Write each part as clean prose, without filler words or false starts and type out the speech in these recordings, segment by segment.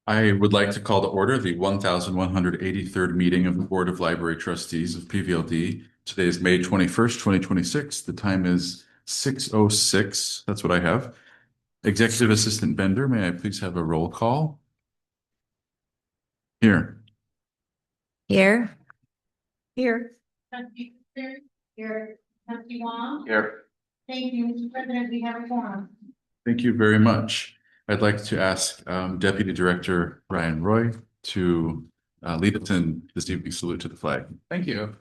I would like to call to order the 1183rd meeting of the Board of Library Trustees of PVLD. Today is May 21st, 2026. The time is 6:06. That's what I have. Executive Assistant Bender, may I please have a roll call? Here. Here. Here. Here. Trustee Wong. Here. Thank you, Mr. President. We have a quorum. Thank you very much. I'd like to ask Deputy Director Ryan Roy to lead us in this evening's salute to the flag. Thank you.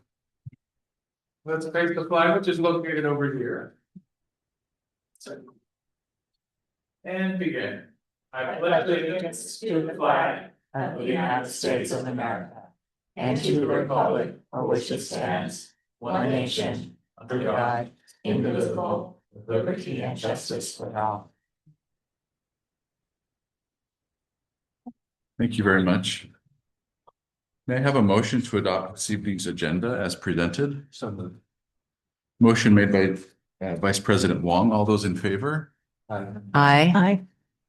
Let's face the flag, which is located over here. And begin. I pledge allegiance to the flag of the United States of America and to the republic for which it stands, one nation, under God, indivisible, with liberty and justice for all. Thank you very much. May I have a motion to adopt this evening's agenda as presented? So Motion made by Vice President Wong. All those in favor? Aye. Aye.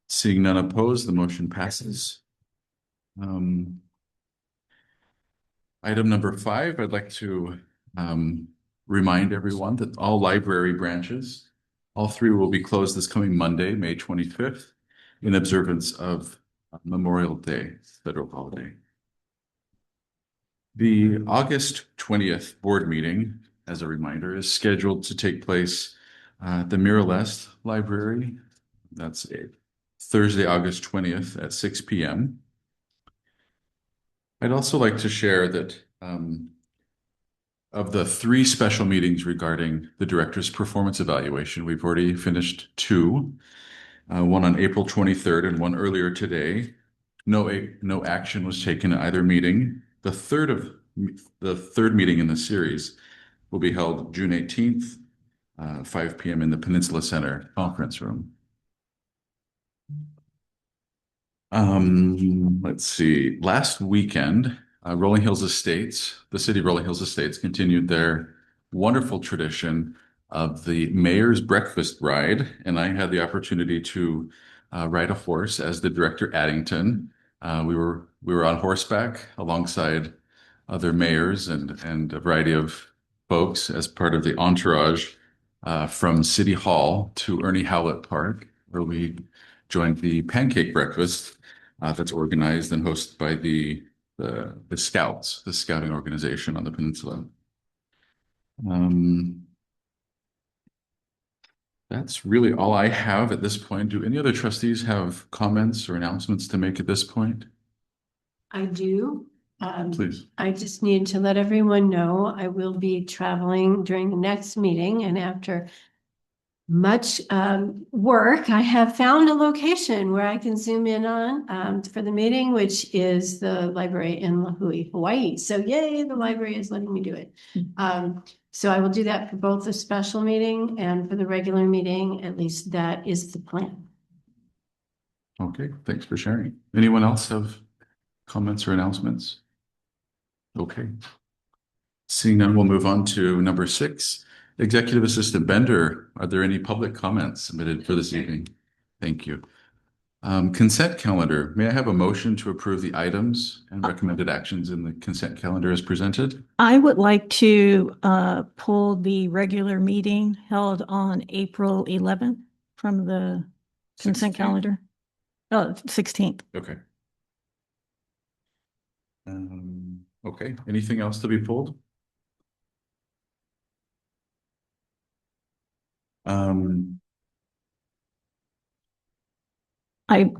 Seeing none opposed, the motion passes. Item number 5, I'd like to remind everyone that all library branches, all 3 will be closed this coming Monday, May 25th, in observance of Memorial Day, federal holiday. The August 20th board meeting, as a reminder, is scheduled to take place at the Miralest Library. That's Thursday, August 20th at 6 p.m. I'd also like to share that of the 3 special meetings regarding the director's performance evaluation, we've already finished 2. One on April 23rd and one earlier today. No action was taken at either meeting. The third meeting in the series will be held June 18th, 5 p.m. in the Peninsula Center conference room. Let's see. Last weekend, Rolling Hills Estates, the city of Rolling Hills Estates, continued their wonderful tradition of the Mayor's Breakfast Ride, and I had the opportunity to ride a horse as the director Addington. We were on horseback alongside other mayors and a variety of folks as part of the entourage from City Hall to Ernie Howlett Park, where we joined the pancake breakfast that's organized and hosted by the Scouts, the scouting organization on the peninsula. That's really all I have at this point. Do any other trustees have comments or announcements to make at this point? I do. Please. I just need to let everyone know I will be traveling during the next meeting, and after much work, I have found a location where I can zoom in on for the meeting, which is the library in Lahui, Hawaii. So yay, the library is letting me do it. So I will do that for both the special meeting and for the regular meeting. At least that is the plan. Okay, thanks for sharing. Anyone else have comments or announcements? Okay. Seeing none, we'll move on to number 6. Executive Assistant Bender, are there any public comments submitted for this evening? Thank you. Consent calendar. May I have a motion to approve the items and recommended actions in the consent calendar as presented? I would like to pull the regular meeting held on April 11th from the consent 16th? calendar. Oh, 16th. Okay. Okay. Anything else to be pulled?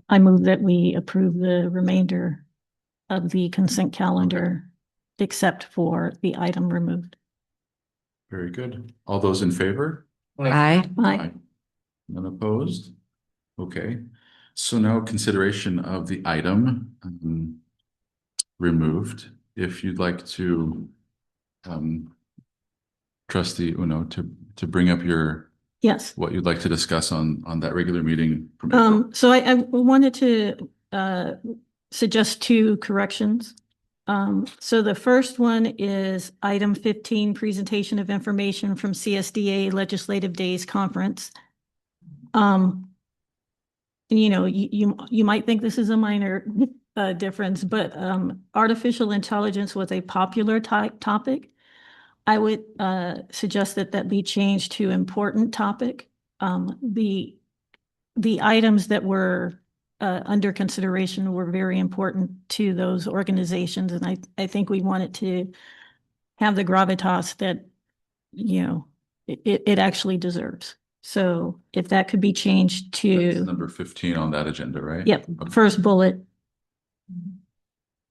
I move that we approve the remainder of the consent calendar, except for the item removed. Very good. All those in favor? Aye. Aye. None opposed? Okay. So now consideration of the item removed. If you'd like to, Trustee Uno, to bring up your Yes. what you'd like to discuss on that regular meeting. From April. So I wanted to suggest 2 corrections. So the first one is item 15, presentation of information from CSDA Legislative Days Conference. You might think this is a minor difference, but artificial intelligence was a popular topic. I would suggest that that be changed to important topic. The items that were under consideration were very important to those organizations, and I think we wanted to have the gravitas that, it actually deserves. So if that could be changed That's to, number 15 on that agenda, right? yep, Okay. first bullet,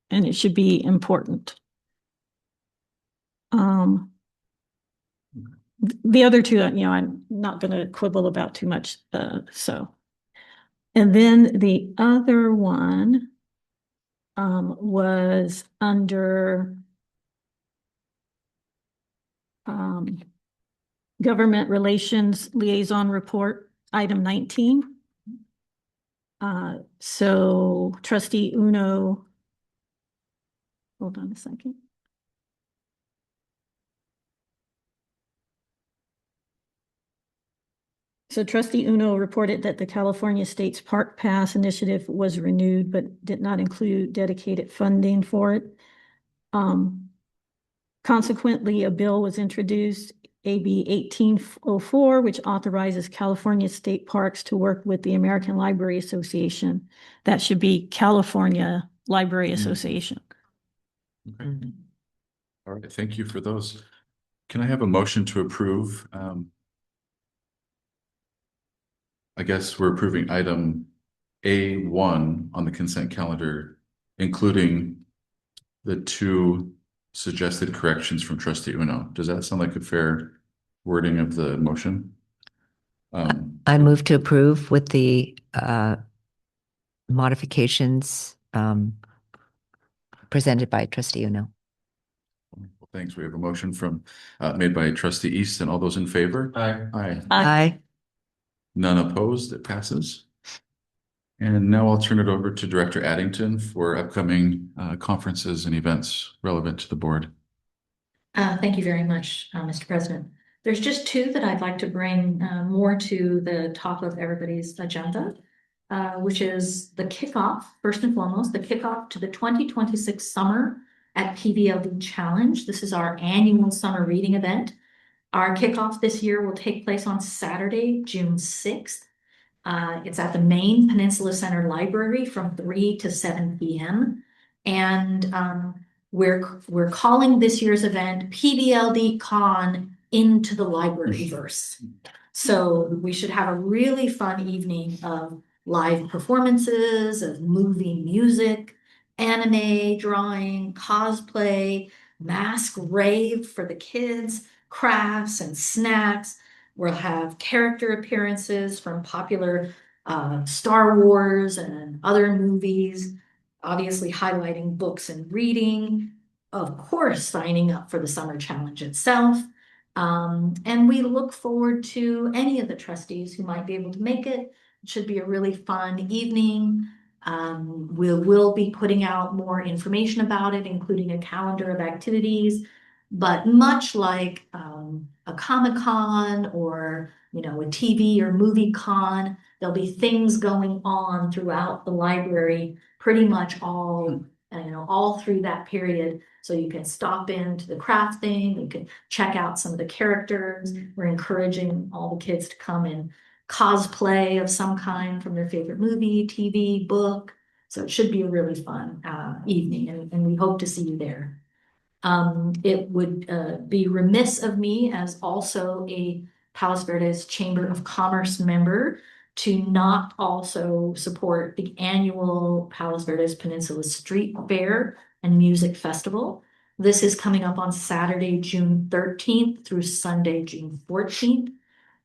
and it should be important. The other two, I'm not going to quibble about too much, so. And then the other one was under Government Relations Liaison Report, item 19. So Trustee Uno, hold on a second. So Trustee Uno reported that the California State's Park Pass initiative was renewed, but did not include dedicated funding for it. Consequently, a bill was introduced, AB 1804, which authorizes California state parks to work with the American Library Association. That should be California Library Association. Okay. All right, thank you for those. Can I have a motion to approve? I guess we're approving item A1 on the consent calendar, including the two suggested corrections from Trustee Uno. Does that sound like a fair wording of the motion? I move to approve with the modifications presented by Trustee Uno. Thanks. We have a motion from made by Trustee East, and all those in favor? Aye. Aye. Aye. None opposed. It passes. And now I'll turn it over to Director Addington for upcoming conferences and events relevant to the board. Thank you very much, Mr. President. There's just two that I'd like to bring more to the top of everybody's agenda, which is the kickoff, first and foremost, the kickoff to the 2026 Summer at PBLD Challenge. This is our annual summer reading event. Our kickoff this year will take place on Saturday, June 6th. It's at the main Peninsula Center Library from 3 to 7 p.m. And we're calling this year's event PBLD Con Into the Library Verse. So we should have a really fun evening of live performances, of movie music, anime, drawing, cosplay, mask rave for the kids, crafts and snacks. We'll have character appearances from popular Star Wars and other movies, obviously highlighting books and reading, of course, signing up for the summer challenge itself. And we look forward to any of the trustees who might be able to make it. It should be a really fun evening. We'll be putting out more information about it, including a calendar of activities. But much like a Comic-Con or a TV or movie con, there'll be things going on throughout the library, pretty much all through that period. So you can stop into the craft thing, you can check out some of the characters. We're encouraging all the kids to come and cosplay of some kind from their favorite movie, TV, book. So it should be a really fun evening, and we hope to see you there. It would be remiss of me as also a Palos Verdes Chamber of Commerce member to not also support the annual Palos Verdes Peninsula Street Fair and Music Festival. This is coming up on Saturday, June 13th through Sunday, June 14th.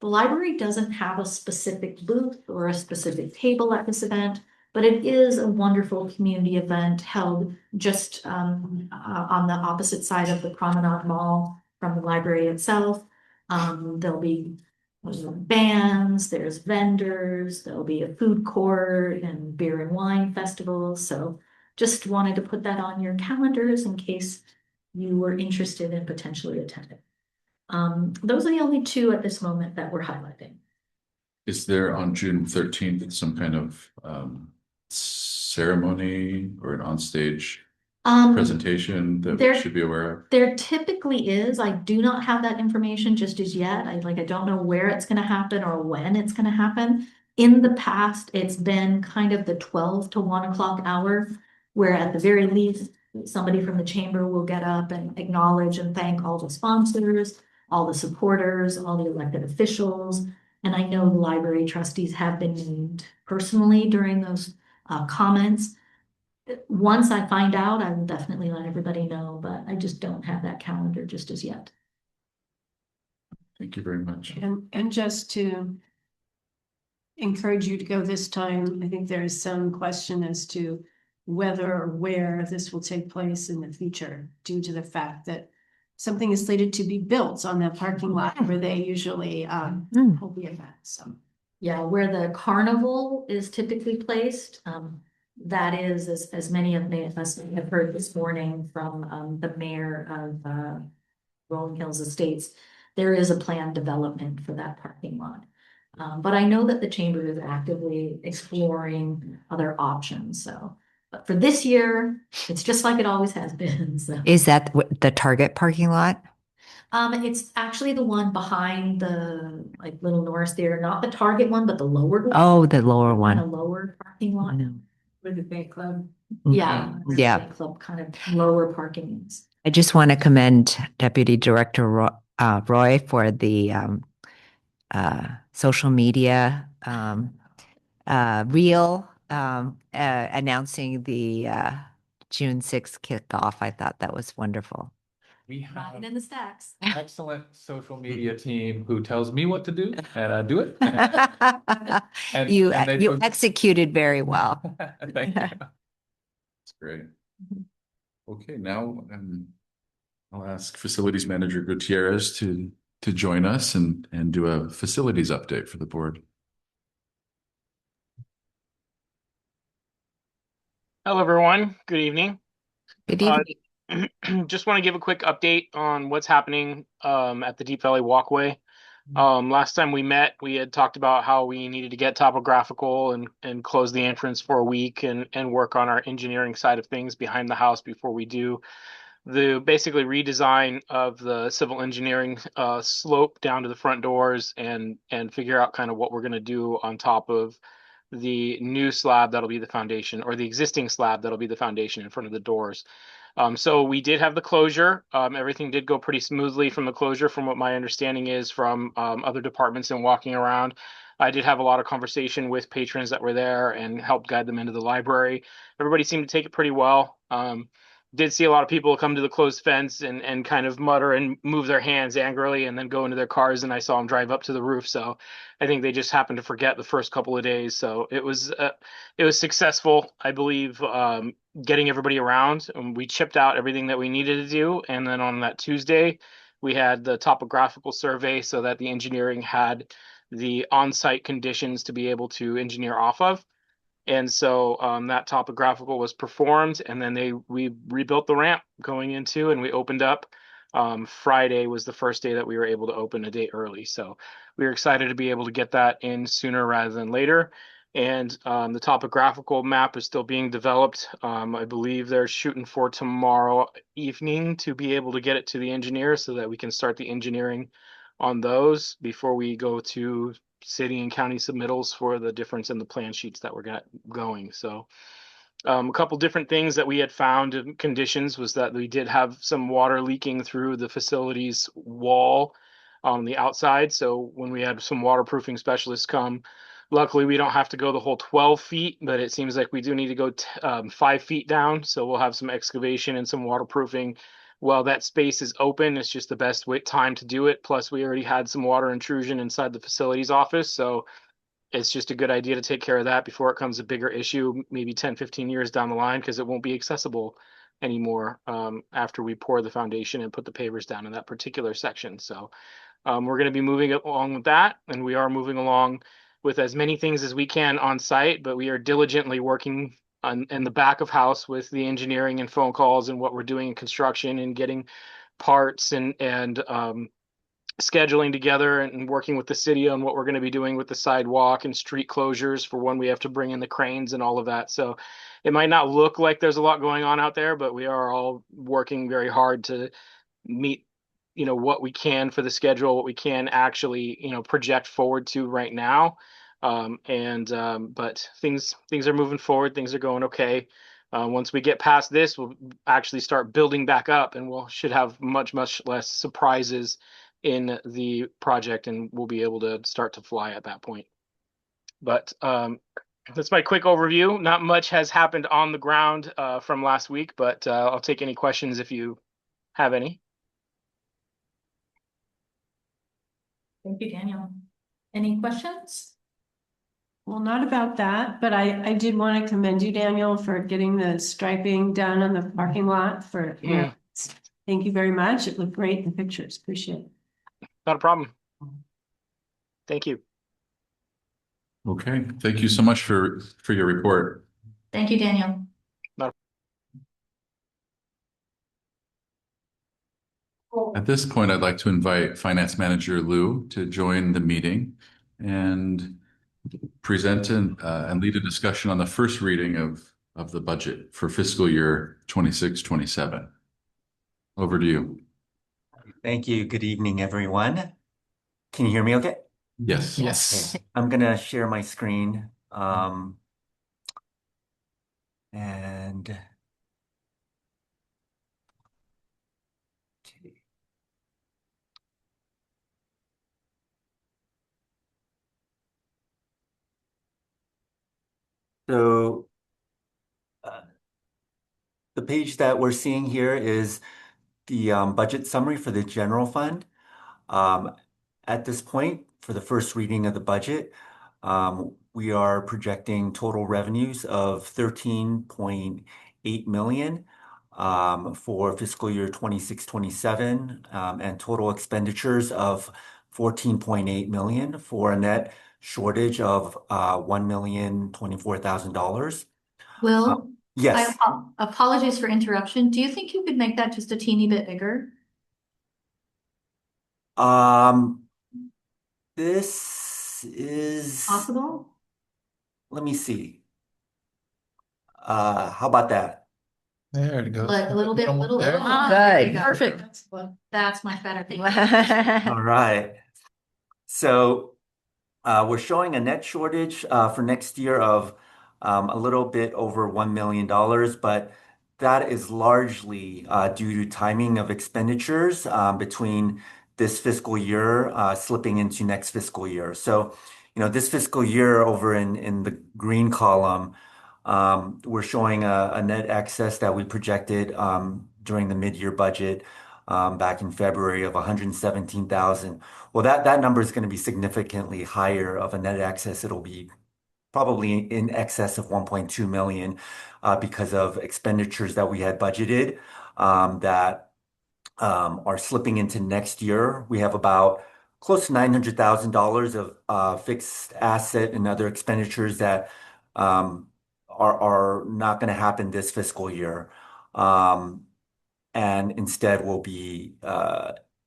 The library doesn't have a specific booth or a specific table at this event, but it is a wonderful community event held just on the opposite side of the Promenade Mall from the library itself. There'll be bands, there's vendors, there'll be a food court and beer and wine festival. So just wanted to put that on your calendars in case you were interested in potentially attending. Those are the only two at this moment that we're highlighting. Is there on June 13th some kind of ceremony or an onstage presentation that we there- should be aware of? There typically is. I do not have that information just as yet. I don't know where it's gonna happen or when it's gonna happen. In the past, it's been kind of the 12 to 1 o'clock hour, where at the very least, somebody from the chamber will get up and acknowledge and thank all the sponsors, all the supporters, all the elected officials. And I know the library trustees have been named personally during those comments. Once I find out, I will definitely let everybody know, but I just don't have that calendar just as yet. Thank you very much. And just to encourage you to go this time, I think there is some question as to whether or where this will take place in the future, due to the fact that something is slated to be built on that parking lot where they usually hold the event, so. Yeah, where the carnival is typically placed, that is, as many of us have heard this morning from the mayor of Rolling Hills Estates, there is a planned development for that parking lot. But I know that the chamber is actively exploring other options, so. But for this year, it's just like it always has been, so. Is that the Target parking lot? It's actually the one behind the, like, Little Norris Theater, not the Target one, but the lower one. Oh, the lower Kind of one. lower parking lot. No. With the big club. Yeah. Yeah. Club kind of lower parking lots. I just want to commend Deputy Director Roy for the social media reel announcing the June 6th kickoff. I thought that was wonderful. We have Riding in the stacks. an excellent social media team who tells me what to do and I do it. And You they you took- executed very well. Thank you. That's great. Okay, now I'll ask Facilities Manager Gutierrez to join us and do a facilities update for the board. Hello, everyone. Good evening. Good Uh, evening. Just want to give a quick update on what's happening at the Deep Valley Walkway. Last time we met, we had talked about how we needed to get topographical and close the entrance for a week and work on our engineering side of things behind the house before we do the basically redesign of the civil engineering slope down to the front doors and figure out kind of what we're going to do on top of the new slab that'll be the foundation, or the existing slab that'll be the foundation in front of the doors. So we did have the closure. Everything did go pretty smoothly from the closure, from what my understanding is from other departments and walking around. I did have a lot of conversation with patrons that were there and helped guide them into the library. Everybody seemed to take it pretty well. Did see a lot of people come to the closed fence and kind of mutter and move their hands angrily and then go into their cars, and I saw them drive up to the roof. So I think they just happened to forget the first couple of days. So it was successful, I believe, getting everybody around. And we chipped out everything that we needed to do, and then on that Tuesday we had the topographical survey so that the engineering had the on-site conditions to be able to engineer off of. And so that topographical was performed, and then we rebuilt the ramp going into, and we opened up. Friday was the first day that we were able to open a day early. So we were excited to be able to get that in sooner rather than later. And the topographical map is still being developed. I believe they're shooting for tomorrow evening to be able to get it to the engineer so that we can start the engineering on those before we go to city and county submittals for the difference in the plan sheets that we're going. So a couple different things that we had found in conditions was that we did have some water leaking through the facility's wall on the outside. So when we had some waterproofing specialists come, luckily we don't have to go the whole 12 feet, but it seems like we do need to go 5 feet down. So we'll have some excavation and some waterproofing. While that space is open, it's just the best time to do it. Plus, we already had some water intrusion inside the facilities office. So it's just a good idea to take care of that before it becomes a bigger issue, maybe 10, 15 years down the line, because it won't be accessible anymore after we pour the foundation and put the pavers down in that particular section. So we're going to be moving along with that, and we are moving along with as many things as we can on site, but we are diligently working in the back of house with the engineering and phone calls and what we're doing in construction and getting parts and scheduling together and working with the city on what we're going to be doing with the sidewalk and street closures for when we have to bring in the cranes and all of that. So it might not look like there's a lot going on out there, but we are all working very hard to meet, what we can for the schedule, what we can actually, project forward to right now. But things are moving forward. Things are going okay. Once we get past this, we'll actually start building back up, and we'll should have much less surprises in the project, and we'll be able to start to fly at that point. But that's my quick overview. Not much has happened on the ground from last week, but I'll take any questions if you have any. Thank you, Daniel. Any questions? Well, not about that, but I did want to commend you, Daniel, for getting the striping done on the parking lot for. Mm. Thank you very much. It looked great in the pictures. Appreciate it. Not a problem. Thank you. Okay, thank you so much for your report. Thank you, Daniel. At this point, I'd like to invite Finance Manager Lou to join the meeting and present and lead a discussion on the first reading of the budget for fiscal year 26-27. Over to you. Thank you. Good evening, everyone. Can you hear me okay? Yes. Yes. Okay. I'm going to share my screen. And okay. So the page that we're seeing here is the budget summary for the general fund. At this point, for the first reading of the budget, we are projecting total revenues of 13.8 million for fiscal year 26-27, and total expenditures of 14.8 million for a net shortage of $1,024,000. Will, Yes. apologies for interruption. Do you think you could make that just a teeny bit bigger? This is Possible? Let me see. How about that? There it goes. Like a little bit, Almost there. there you Good. go. Perfect. That's much better. Thank you. All right. So we're showing a net shortage for next year of a little bit over $1 million, but that is largely due to timing of expenditures between this fiscal year slipping into next fiscal year. So, this fiscal year over in the green column, we're showing a net excess that we projected during the mid-year budget back in February of 117,000. Well, that number is going to be significantly higher of a net excess. It'll be probably in excess of 1.2 million because of expenditures that we had budgeted that are slipping into next year. We have about close to $900,000 of fixed asset and other expenditures that are not going to happen this fiscal year. And instead will be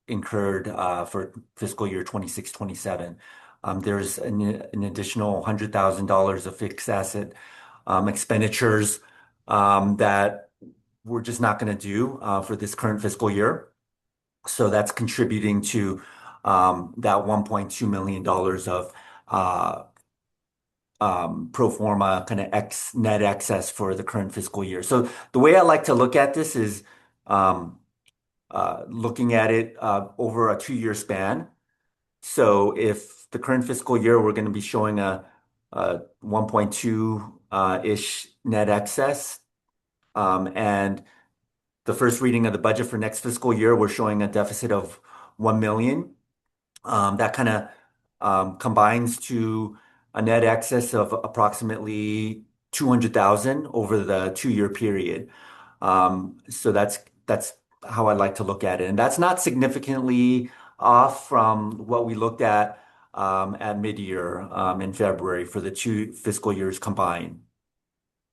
incurred for fiscal year 26-27. There's an additional $100,000 of fixed asset expenditures that we're just not going to do for this current fiscal year. So that's contributing to that $1.2 million of pro forma kind of net excess for the current fiscal year. So the way I like to look at this is looking at it over a 2-year span. So if the current fiscal year, we're going to be showing a 1.2-ish net excess, and the first reading of the budget for next fiscal year, we're showing a deficit of 1 million. That kind of combines to a net excess of approximately 200,000 over the 2-year period. So that's how I'd like to look at it. And that's not significantly off from what we looked at mid-year in February for the 2 fiscal years combined.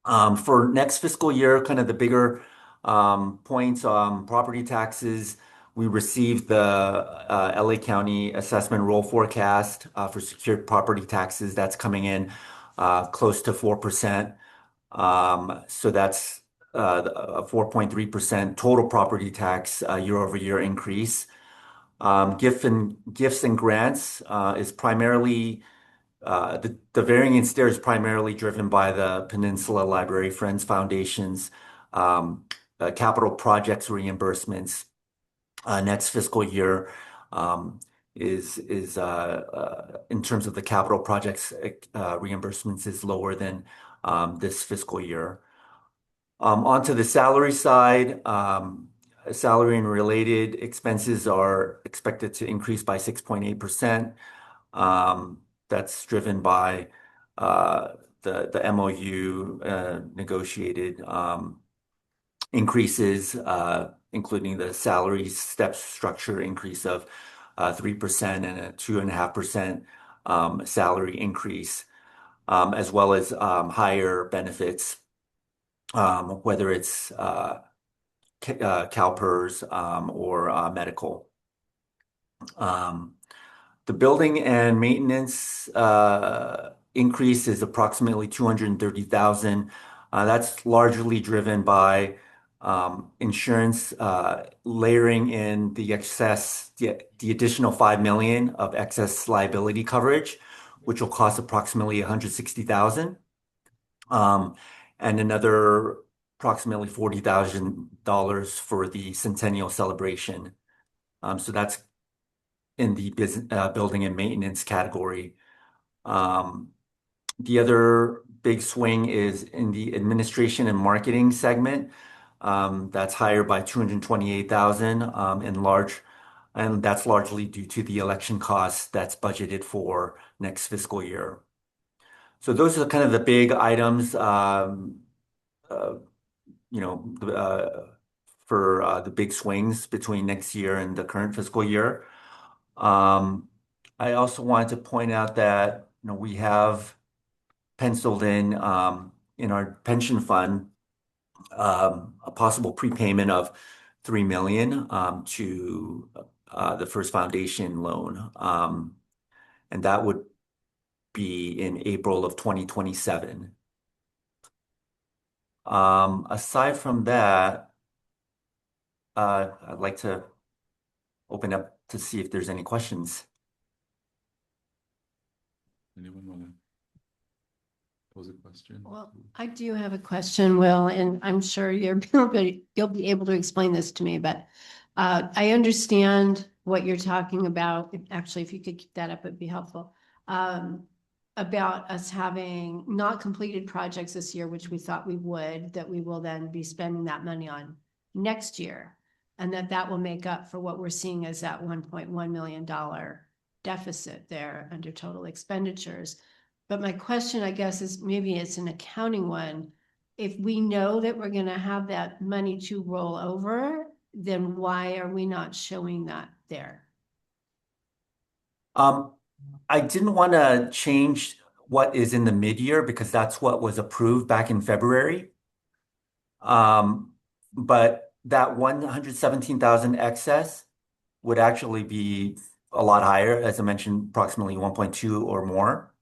For next fiscal year, kind of the bigger points, property taxes, we received the LA County assessment roll forecast for secured property taxes. That's coming in close to 4%. So that's a 4.3% total property tax year-over-year increase. Gifts and grants is primarily the variance there is primarily driven by the Peninsula Library Friends Foundation's capital projects reimbursements. Next fiscal year is in terms of the capital projects reimbursements is lower than this fiscal year. Onto the salary side, salary and related expenses are expected to increase by 6.8%. That's driven by the MOU negotiated increases, including the salary step structure increase of 3% and a 2.5% salary increase, as well as higher benefits, whether it's CalPERS or medical. The building and maintenance increase is approximately 230,000. That's largely driven by insurance layering in the additional $5 million of excess liability coverage, which will cost approximately 160,000, and another approximately $40,000 for the centennial celebration. So that's in the building and maintenance category. The other big swing is in the administration and marketing segment. That's higher by 228,000 and that's largely due to the election costs that's budgeted for next fiscal year. So those are kind of the big items, for the big swings between next year and the current fiscal year. I also wanted to point out that we have penciled in our pension fund a possible prepayment of $3 million to the First Foundation loan, and that would be in April of 2027. Aside from that, I'd like to open up to see if there's any questions. Anyone want to pose a question? Well, I do have a question, Will, and I'm sure you'll be able to explain this to me, but I understand what you're talking about. Actually, if you could keep that up, it'd be helpful. About us having not completed projects this year, which we thought we would, that we will then be spending that money on next year, and that will make up for what we're seeing as that $1.1 million deficit there under total expenditures. But my question, I guess, is maybe it's an accounting one. If we know that we're going to have that money to roll over, then why are we not showing that there? I didn't want to change what is in the mid-year because that's what was approved back in February. But that 117,000 excess would actually be a lot higher, as I mentioned, approximately 1.2 or more.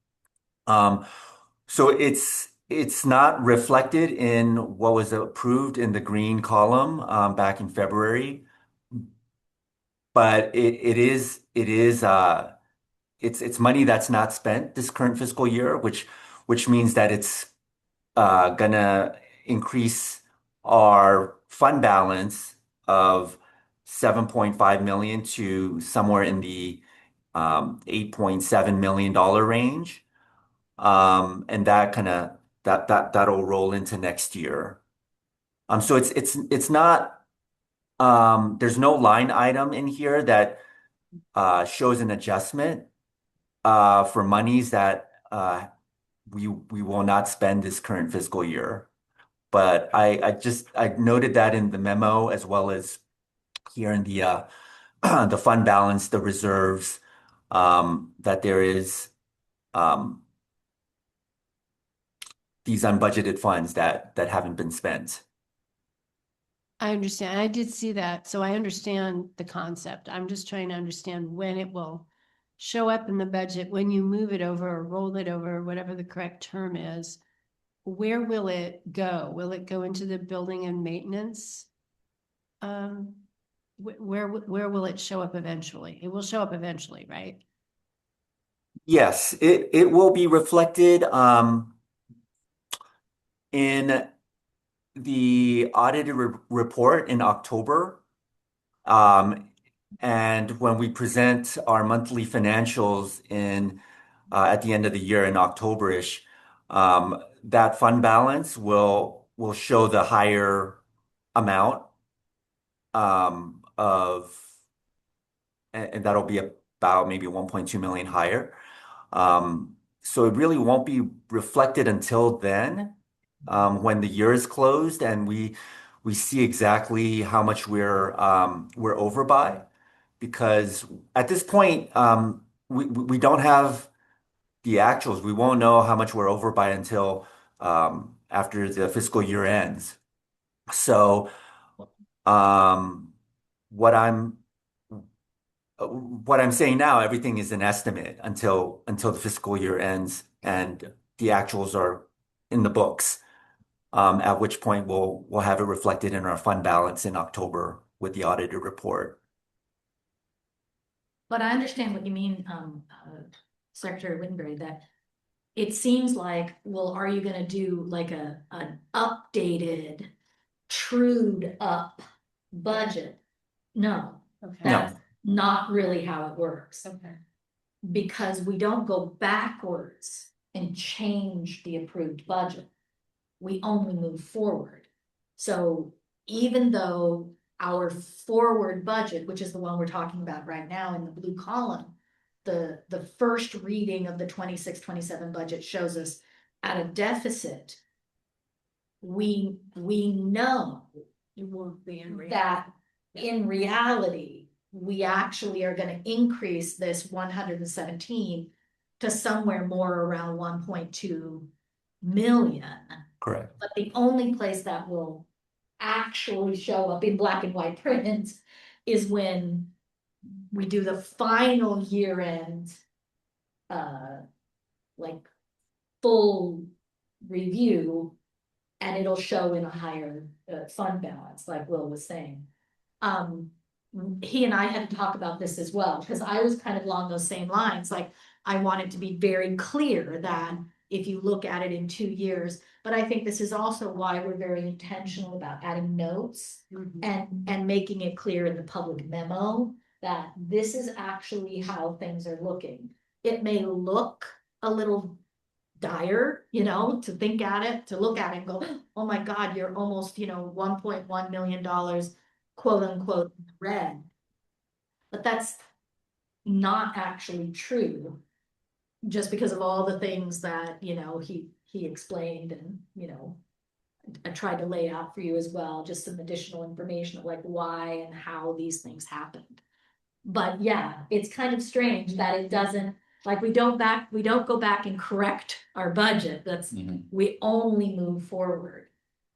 So it's not reflected in what was approved in the green column back in February, but it's money that's not spent this current fiscal year, which means that it's gonna increase our fund balance of 7.5 million to somewhere in the $8.7 million range. And that'll roll into next year. So it's not there's no line item in here that shows an adjustment for monies that we will not spend this current fiscal year. But I noted that in the memo as well as here in the the fund balance, the reserves, that there is these unbudgeted funds that haven't been spent. I understand. I did see that. So I understand the concept. I'm just trying to understand when it will show up in the budget, when you move it over or roll it over, whatever the correct term is. Where will it go? Will it go into the building and maintenance? Where will it show up eventually? It will show up eventually, right? Yes, it will be reflected in the audited report in October. Um, and when we present our monthly financials in at the end of the year in October-ish, that fund balance will show the higher amount of and that'll be about maybe 1.2 million higher. So it really won't be reflected until then, when the year is closed and we see exactly how much we're over by. Because at this point, we don't have the actuals. We won't know how much we're over by until after the fiscal year ends. So um, what I'm what I'm saying now, everything is an estimate until the fiscal year ends and the actuals are in the books. At which point we'll have it reflected in our fund balance in October with the audited report. But I understand what you mean, Secretary Winbury, that it seems like, well, are you gonna do like an updated, trued up budget? No, Okay. that's not really how it works. Okay. Because we don't go backwards and change the approved budget. We only move forward. So even though our forward budget, which is the one we're talking about right now in the blue column, the first reading of the 26-27 budget shows us at a deficit. We know It won't be in reality. that in reality, we actually are gonna increase this 117 to somewhere more around 1.2 million. Correct. But the only place that will actually show up in black and white print is when we do the final year end, like full review, and it'll show in a higher fund balance, like Will was saying. He and I had to talk about this as well, because I was kind of along those same lines, like I want it to be very clear that if you look at it in 2 years, but I think this is also why we're very intentional about adding notes and making it clear in the public memo that this is actually how things are looking. It may look a little dire, to think at it, to look at it and go, oh my God, you're almost, $1.1 million, quote unquote, red. But that's not actually true, just because of all the things that, he explained and, I tried to lay out for you as well, just some additional information of like why and how these things happened. But yeah, it's kind of strange that it doesn't, like, we don't go back and correct our budget. That's, we only move forward.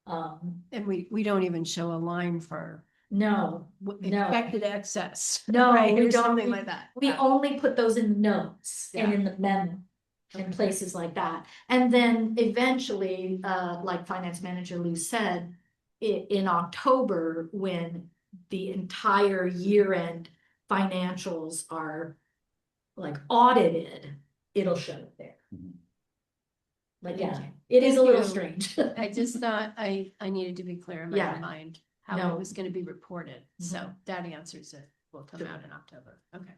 And we don't even show a line for No, expected excess. No, Right, we or don't. something like that. We only put those in notes and in the memo and places like that. And then eventually, like Finance Manager Lou said, in October, when the entire year-end financials are like audited, it'll show it there. But yeah, it is a little strange. I just thought I needed to be clear in my Yeah. own mind how No. it was gonna be reported. So Mhm. that answers it. Will come Sure. out in October. Okay.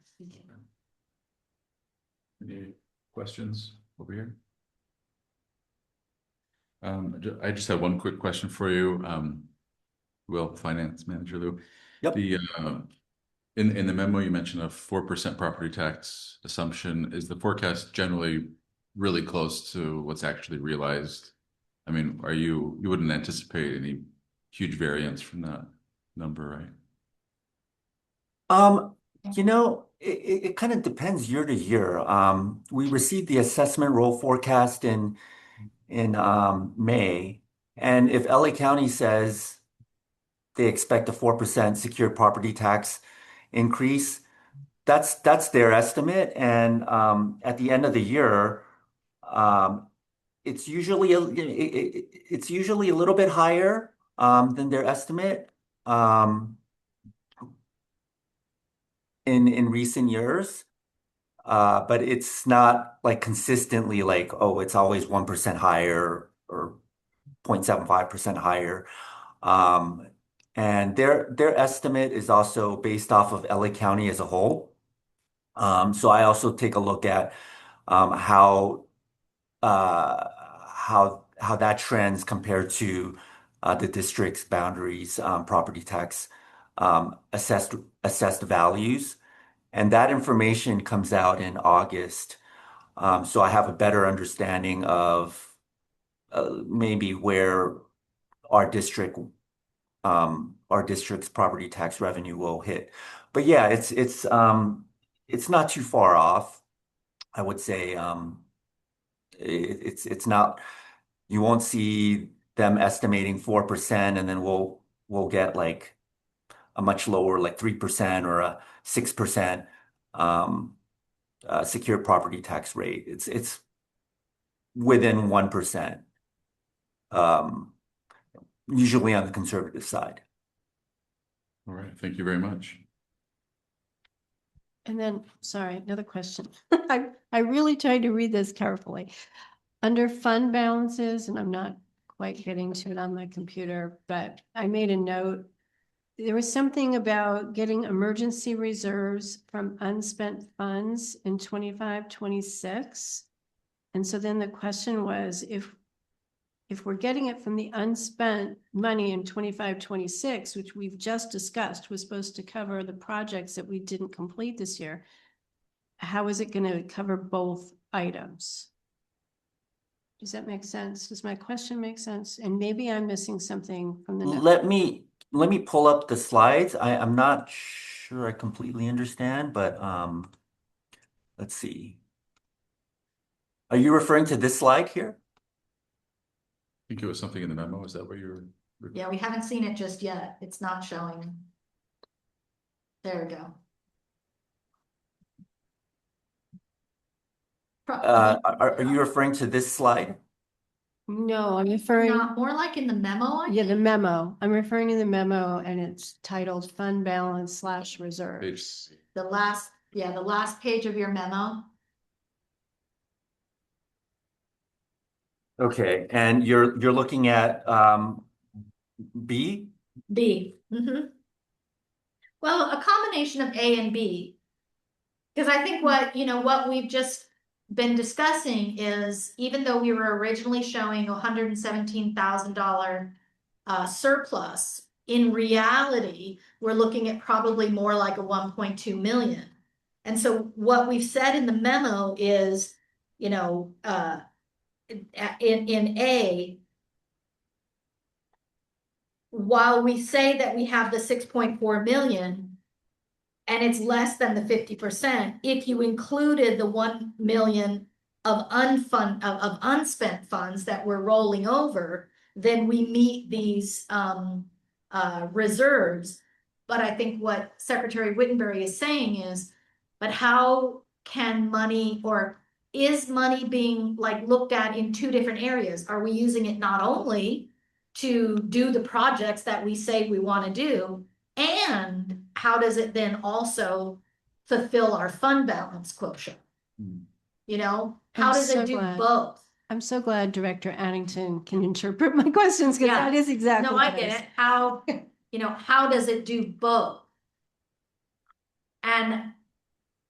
Any questions over here? I just have one quick question for you. Will, Finance Manager Lou. Yep. The in the memo you mentioned a 4% property tax assumption. Is the forecast generally really close to what's actually realized? I mean, you wouldn't anticipate any huge variance from that number, right? It kind of depends year to year. We received the assessment roll forecast in May, and if LA County says they expect a 4% secured property tax increase. That's their estimate, and at the end of the year, um, it's usually a little bit higher than their estimate um, in recent years. But it's not like consistently like, oh, it's always 1% higher or 0.75% higher. Um, and their estimate is also based off of LA County as a whole. So I also take a look at how how that trends compared to the district's boundaries, property tax assessed values, and that information comes out in August. So I have a better understanding of maybe where our district our district's property tax revenue will hit. But yeah, it's not too far off. I would say it's not. You won't see them estimating 4%, and then we'll get like a much lower, like 3% or a 6% um, secured property tax rate. It's within 1%, um, usually on the conservative side. All right, thank you very much. And then, sorry, another question. I really tried to read this carefully. Under fund balances, and I'm not quite getting to it on my computer, but I made a note. There was something about getting emergency reserves from unspent funds in 25, 26. And so then the question was, if we're getting it from the unspent money in 25, 26, which we've just discussed was supposed to cover the projects that we didn't complete this year, how is it going to cover both items? Does that make sense? Does my question make sense? And maybe I'm missing something from the note. Let me pull up the slides. I'm not sure I completely understand, but let's see. Are you referring to this slide here? I think it was something in the memo. Is that what you're? Yeah, we haven't seen it just yet. It's not showing. There we go. Are you referring to this slide? No, I'm referring, Not more like in the memo, yeah, the memo. I'm referring to the memo and it's titled fund balance / reserves. the last page of your memo. Okay, and you're looking at B? B. Well, a combination of A and B. Because I think what we've just been discussing is, even though we were originally showing $117,000 surplus, in reality, we're looking at probably more like a 1.2 million. And so what we've said in the memo is, in A, while we say that we have the 6.4 million and it's less than the 50%, if you included the 1 million of unspent funds that we're rolling over, then we meet these reserves. But I think what Secretary Wittenberry is saying is, but how can money, or is money being like looked at in two different areas? Are we using it not only to do the projects that we say we want to do, and how does it then also fulfill our fund balance quotient? How I'm does so it do glad. both? I'm so glad Director Addington can interpret my questions because Yeah. that is exactly No, what I get it. How, how does it do both? And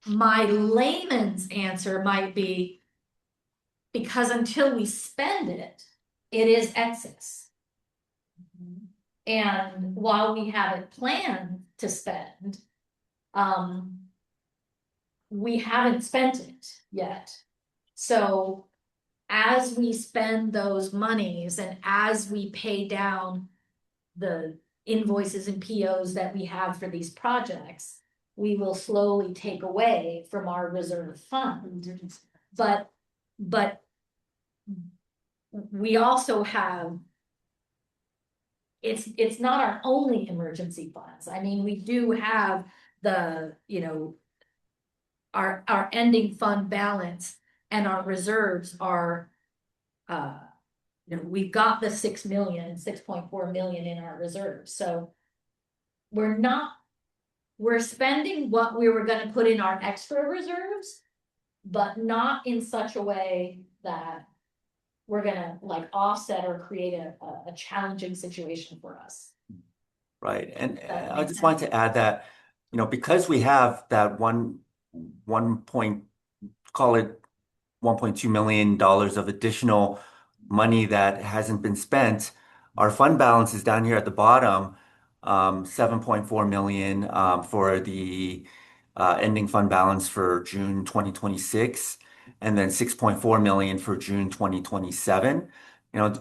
my layman's answer might be, because until we spend it, it is excess. And while we have it planned to spend, we haven't spent it yet. So as we spend those monies and as we pay down the invoices and POs that we have for these projects, we will slowly take away from our reserve fund. But we also have it's not our only emergency funds. I mean, we do have the, our ending fund balance and our reserves are, we've got the 6.4 million in our reserves, so we're spending what we were gonna put in our extra reserves, but not in such a way that we're gonna like offset or create a challenging situation for us. Right. And That I makes just wanted sense. to add that, because we have that one point, call it $1.2 million of additional money that hasn't been spent, our fund balance is down here at the bottom, 7.4 million for the ending fund balance for June 2026, and then 6.4 million for June 2027.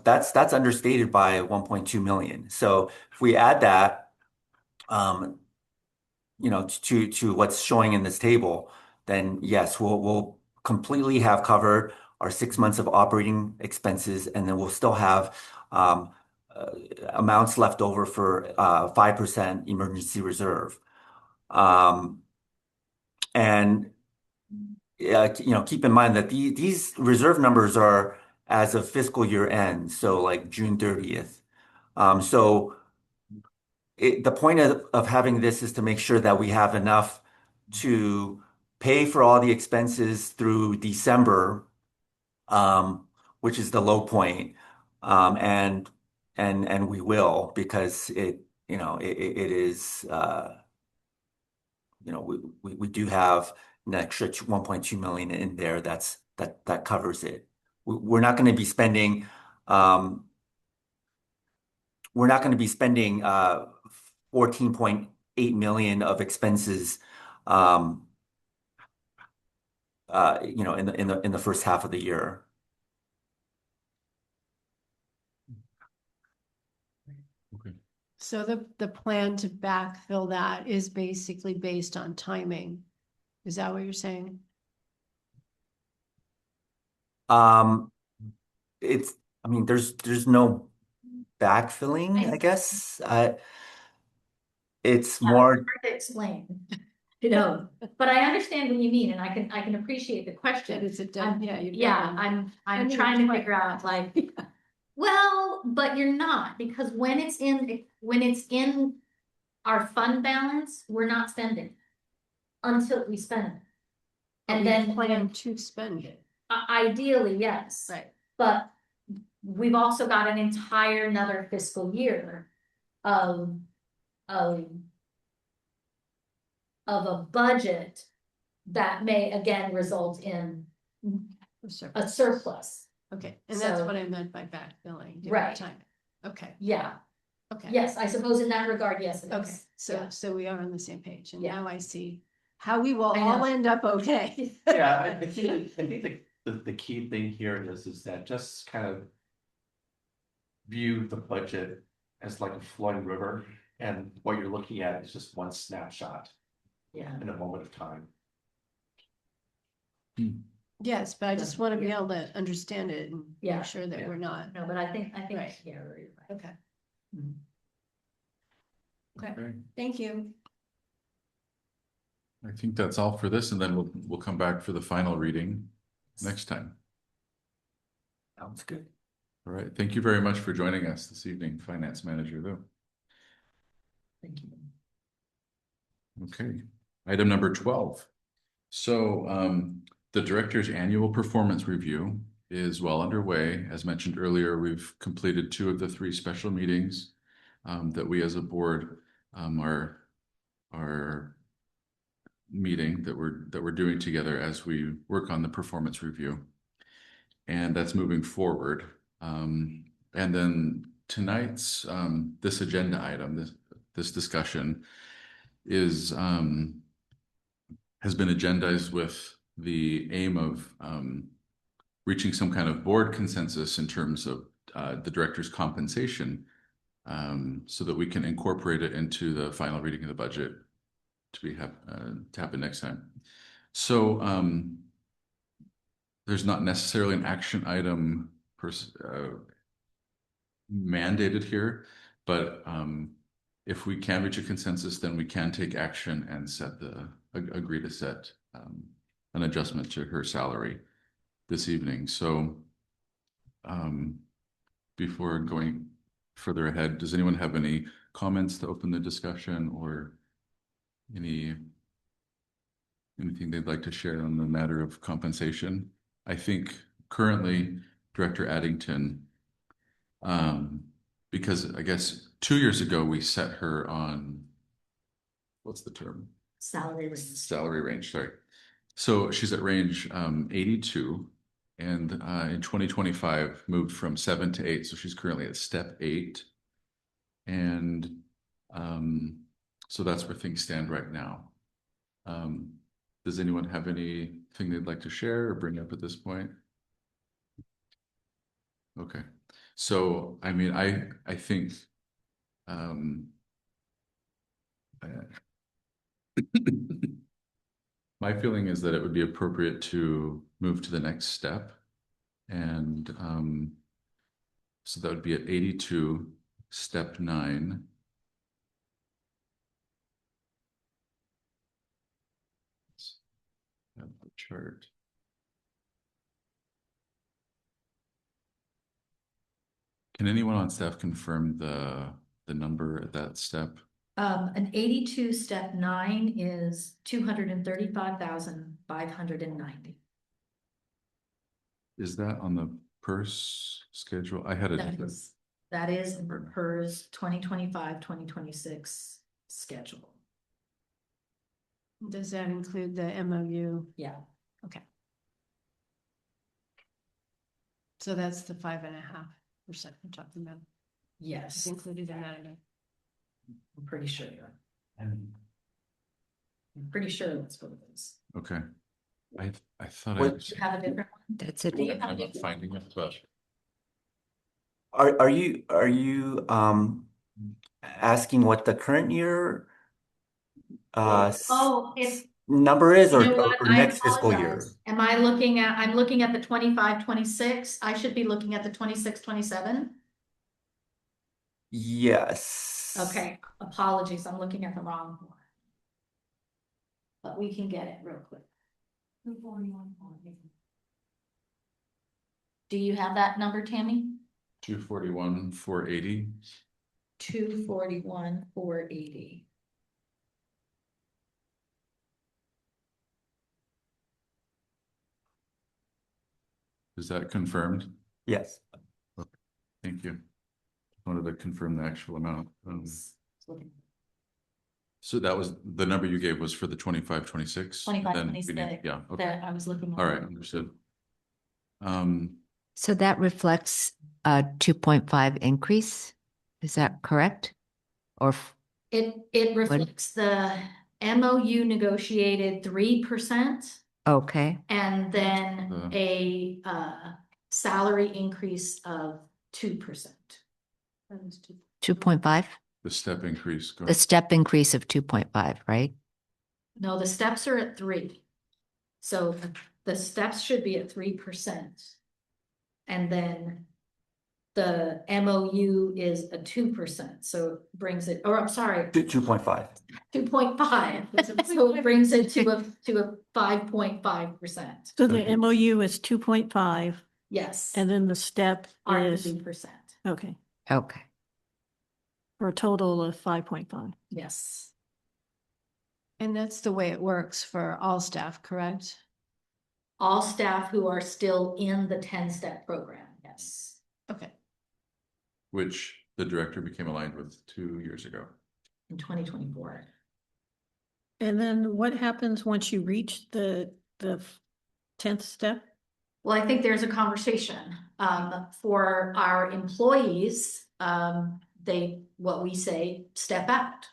That's understated by 1.2 million. So if we add that, um, to what's showing in this table, then yes, we'll completely have covered our 6 months of operating expenses, and then we'll still have um, amounts left over for 5% emergency reserve. And keep in mind that these reserve numbers are as of fiscal year end, so like June 30th. So the point of having this is to make sure that we have enough to pay for all the expenses through December, which is the low point. And we will, because it is, we do have an extra 1.2 million in there that covers it. We're not going to be spending, we're not going to be spending 14.8 million of expenses, um, in the first half of the year. Okay. So the plan to backfill that is basically based on timing. Is that what you're saying? Um, I mean, there's no backfilling, I guess. It's Yeah, more, hard to explain, but I understand what you mean, and I can appreciate the That question. it's a done, I'm- you've Yeah, done one. I'm And trying you're to figure out like, well, but you're not, because when it's in our fund balance, we're not spending until we spend it. And then plan to spend it. ideally, yes. Right. But we've also got an entire another fiscal year of of a budget that may again result in a surplus. Okay, and that's So- what I meant by backfilling. different Right. Timing. Okay, Yeah, okay. yes, I suppose in that regard, yes, it Okay, is. so, Yeah. so we are on the same page, and Yeah. now I see how we will I all know. end up okay. Yeah, I think the key thing here is that just kind of view the budget as like a flowing river, and what you're looking at is just one snapshot Yeah. in a moment of time. Yes, but I just want to be Yeah. able to understand it and Yeah. make sure that Yeah. we're not. No, but I think, Right. yeah, you're right. Okay, Mhm. Okay. thank you. I think that's all for this, and then we'll come back for the final reading next time. sounds good. All right. Thank you very much for joining us this evening, Finance Manager Lou. Thank you. Okay. Item number 12. So the director's annual performance review is well underway. As mentioned earlier, we've completed 2 of the 3 special meetings that we as a board are meeting that we're doing together as we work on the performance review, and that's moving forward. And then tonight's this agenda item, this discussion is has been agendized with the aim of reaching some kind of board consensus in terms of the director's compensation, so that we can incorporate it into the final reading of the budget to happen next time. So there's not necessarily an action item mandated here, But if we can reach a consensus, then we can take action and agree to set an adjustment to her salary this evening. So before going further ahead, does anyone have any comments to open the discussion or anything they'd like to share on the matter of compensation? I think currently Director Addington, because I guess 2 years ago we set her on, what's the term? Salary range. Salary range, sorry. So she's at range 82, and in 2025 moved from 7 to 8. So she's currently at step 8. And so that's where things stand right now. Does anyone have anything they'd like to share or bring up at this point? Okay. So, I mean, I think my feeling is that it would be appropriate to move to the next step. And so that would be at 82, step 9. Have the chart. Can anyone on staff confirm the number at that step? An 82 step 9 is 235,590. Is that on the purse schedule? I had That is PERS 2025-2026 schedule. Does that include the MOU? Yeah. Okay. So that's the 5.5% we're talking about. It's Yes, included in that again. I'm pretty sure. I'm pretty sure that's what it is. Okay. I thought What- Do you have a different one? That's it. I'm not finding it, but Are you asking what the current year Oh, it's, number is, you know what? or I next fiscal year? apologize. I'm looking at the 25-26. I should be looking at the 26-27. Yes. Okay, apologies, I'm looking at the wrong one. But we can get it real quick. Do you have that number, Tammy? 241, 480. 241, 480. Is that confirmed? Yes. Thank you. Wanted to confirm the actual amount. So that was the number you gave was for the 25-26? 25-26. Yeah, okay. That I was looking at. All right, understood. So that reflects a 2.5 increase. Is that correct? Or It reflects the MOU negotiated 3%. okay, And then a salary increase of 2%. 2.5? the step increase. Go The ahead. step increase of 2.5, right? No, the steps are at 3. So the steps should be at 3%. And then the MOU is a 2%. So it brings it, or I'm sorry, 2.5. 2.5. So it brings it to a 5.5%. So the MOU is 2.5 Yes. and then the step Are is, 2%. okay, Okay. for a total of 5.5. Yes. And that's the way it works for all staff, correct? All staff who are still in the 10-step program, yes. Okay. Which the director became aligned with 2 years ago. In 2024. And then what happens once you reach the 10th step? Well, I think there's a conversation for our employees. What we say, step out.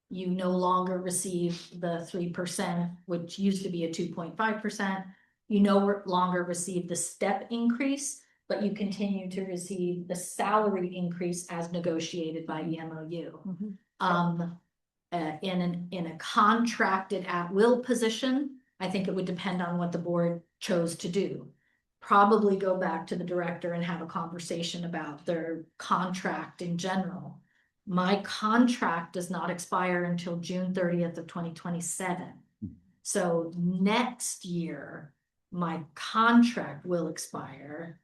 You no longer receive the 3%, which used to be a 2.5%. You no longer receive the step increase, but you continue to receive the salary increase as negotiated by the MOU. In a contracted at-will position, I think it would depend on what the board chose to do. Probably go back to the director and have a conversation about their contract in general. my contract does not expire until June 30th of 2027. So next year, my contract will expire.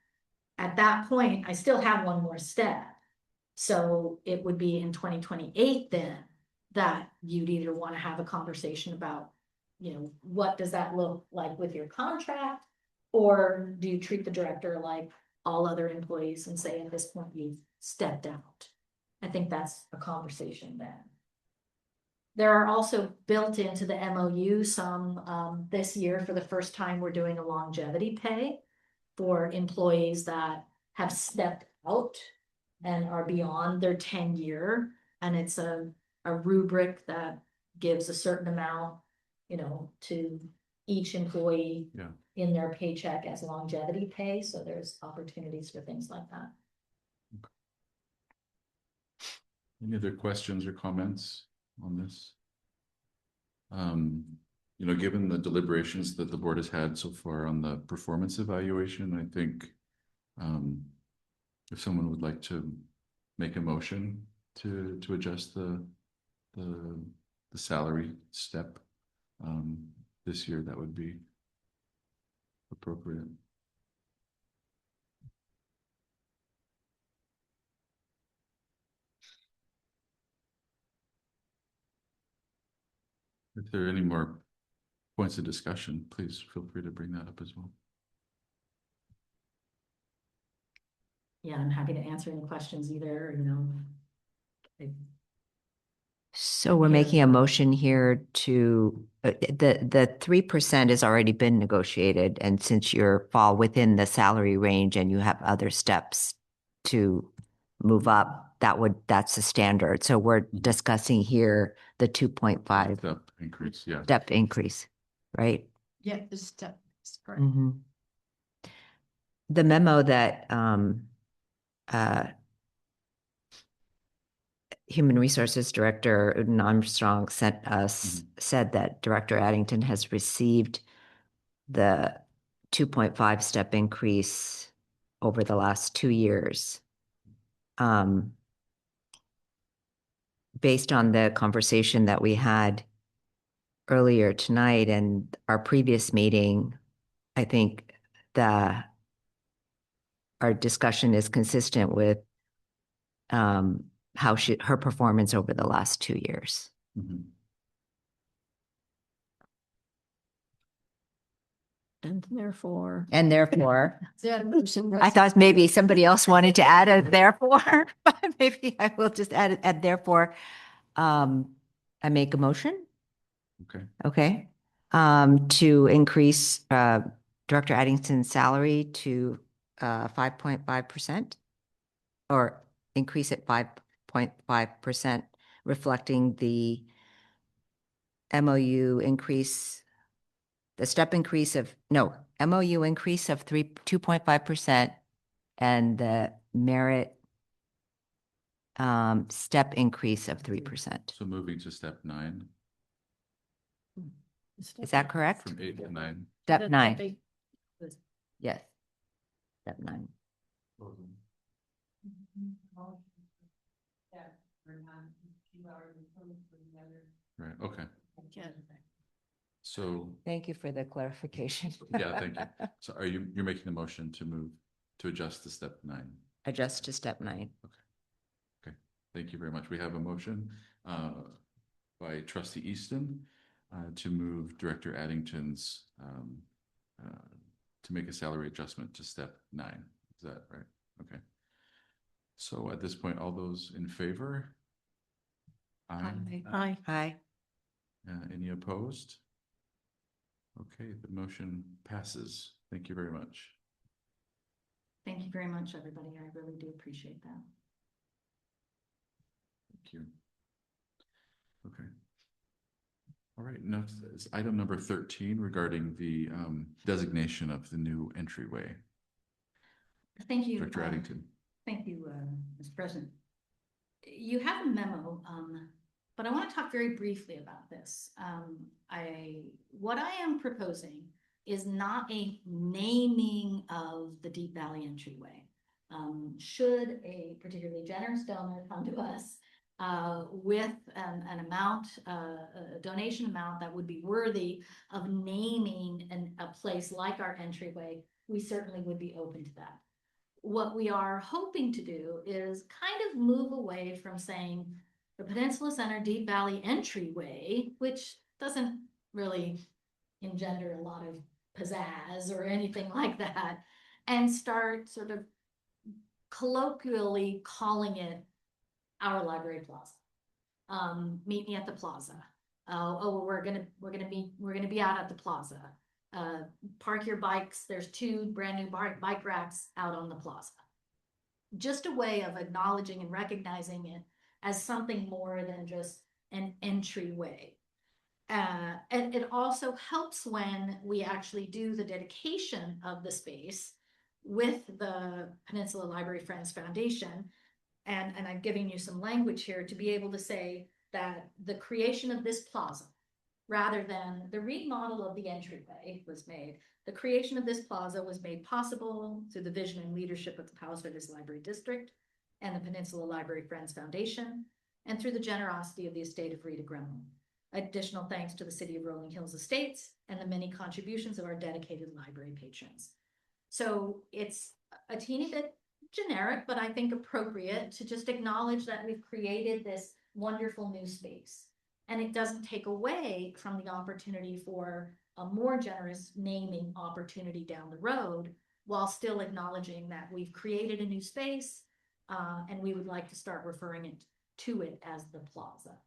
At that point, I still have one more step. So it would be in 2028 then that you'd either want to have a conversation about, you know, what does that look like with your contract? Or do you treat the director like all other employees and say, at this point, you've stepped out? I think that's a conversation then. There are also built into the MOU some, this year, for the first time, we're doing a longevity pay for employees that have stepped out and are beyond their 10-year. And it's a rubric that gives a certain amount, you know, to each employee Yeah. in their paycheck as longevity pay. So there's opportunities for things like that. Any other questions or comments on this? You know, given the deliberations that the board has had so far on the performance evaluation, I think if someone would like to make a motion to adjust the salary step this year, that would be appropriate. If there are any more points of discussion, please feel free to bring that up as well. Yeah, I'm happy to answer any questions either, you know. So we're Yeah. making a motion here to, the 3% has already been negotiated. And since you're fall within the salary range and you have other steps to move up, that's the standard. So we're discussing here the 2.5 Step increase, yeah. step increase, right? Yeah, the step is correct. Mhm. The memo that Human Resources Director Uden Armstrong sent us said that Director Addington has received the 2.5 step increase over the last 2 years. Based on the conversation that we had earlier tonight and our previous meeting, I think our discussion is consistent with how her performance over the last 2 years. And therefore, I I thought maybe somebody else wanted to add a therefore, but maybe I will just add a therefore. I make a motion, Okay. okay, to increase Director Addington's salary to 5.5%, or increase it 5.5%, reflecting the MOU increase, the step increase of, no, MOU increase of 2.5% and the merit step increase of 3%. So moving to step 9, Is that correct? from 8 to 9. Step 9. Yes. Step 9. Right, okay. So, Thank you for the clarification. yeah, thank you. So you're making the motion to move, to adjust to step 9? Adjust to step 9. Okay, thank you very much. We have a motion by Trustee Easton to move Director Addington's, to make a salary adjustment to step 9. Is that right? Okay. So at this point, all those in favor? Aye. aye. Aye. Any opposed? Okay, the motion passes. Thank you very much. Thank you very much, everybody. I really do appreciate that. Thank you. Okay. All right, next is item number 13 regarding the designation of the new entryway. Thank you. Director Addington. Thank you, Mr. President. You have a memo, but I want to talk very briefly about this. What I am proposing is not a naming of the Deep Valley entryway. Should a particularly generous donor come to us with an amount, a donation amount that would be worthy of naming a place like our entryway, we certainly would be open to that. What we are hoping to do is kind of move away from saying the Peninsula Center Deep Valley entryway, which doesn't really engender a lot of pizzazz or anything like that, and start sort of colloquially calling it our library plaza. Meet me at the plaza. We're gonna be out at the plaza. Park your bikes. There's 2 brand new bike racks out on the plaza. Just a way of acknowledging and recognizing it as something more than just an entryway. And it also helps when we actually do the dedication of the space with the Peninsula Library Friends Foundation. And I'm giving you some language here to be able to say that the creation of this plaza, rather than the remodel of the entryway was made, the creation of this plaza was made possible through the vision and leadership of the Palos Verdes Library District and the Peninsula Library Friends Foundation, and through the generosity of the estate of Rita Gremlin. Additional thanks to the City of Rolling Hills Estates and the many contributions of our dedicated library patrons. So it's a teeny bit generic, but I think appropriate to just acknowledge that we've created this wonderful new space. And it doesn't take away from the opportunity for a more generous naming opportunity down the road, while still acknowledging that we've created a new space, and we would like to start referring to it as the plaza.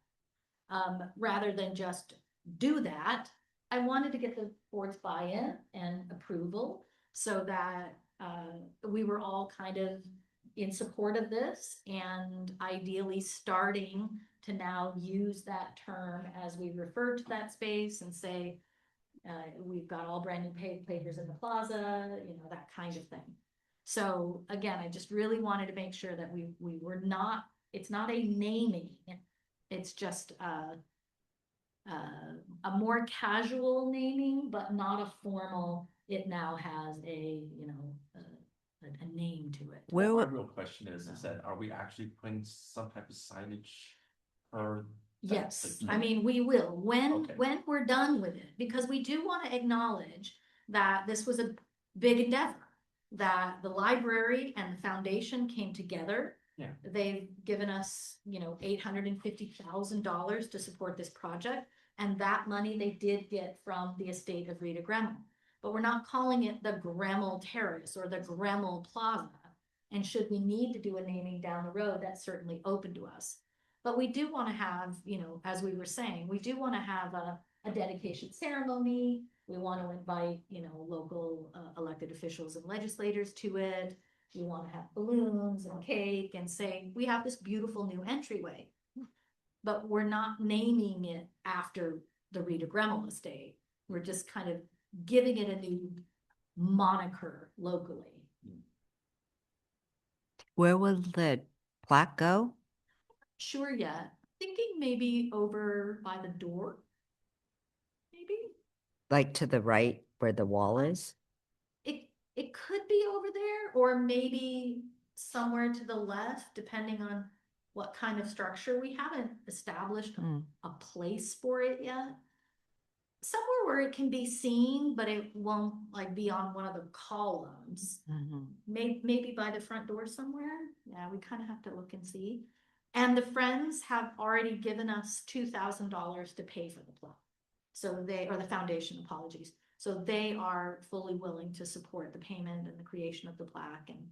Rather than just do that, I wanted to get the board's buy-in and approval so that we were all kind of in support of this, and ideally starting to now use that term as we refer to that space and say, we've got all brand new papers in the plaza, that kind of thing. So again, I just really wanted to make sure that we were not, it's not a naming, it's just a more casual naming, but not a formal, it now has a name to it. Where My would, real question is that are we actually putting some type of signage or? Yes, I mean, we will, when we're done with it, because we do want to acknowledge that this was a big endeavor, that the library and the foundation came together. Yeah. They've given us, $850,000 to support this project, and that money they did get from the estate of Rita Gremel. But we're not calling it the Gremel Terrace or the Gremel Plaza. And should we need to do a naming down the road, that's certainly open to us. But we do want to have, as we were saying, we do want to have a dedication ceremony. We want to invite, local elected officials and legislators to it. We want to have balloons and cake and say, we have this beautiful new entryway. But we're not naming it after the Rita Gremel estate. We're just kind of giving it a new moniker locally. where will the plaque go? Sure yet. Thinking maybe over by the door. Maybe. Like to the right where the wall is? It could be over there, or maybe somewhere to the left, depending on what kind of structure. We haven't established a place for it yet. Somewhere where it can be seen, but it won't be on one of the columns. Maybe by the front door somewhere. Yeah, we kind of have to look and see. And the Friends have already given us $2,000 to pay for the plaque. So or the foundation, apologies. So they are fully willing to support the payment and the creation of the plaque, and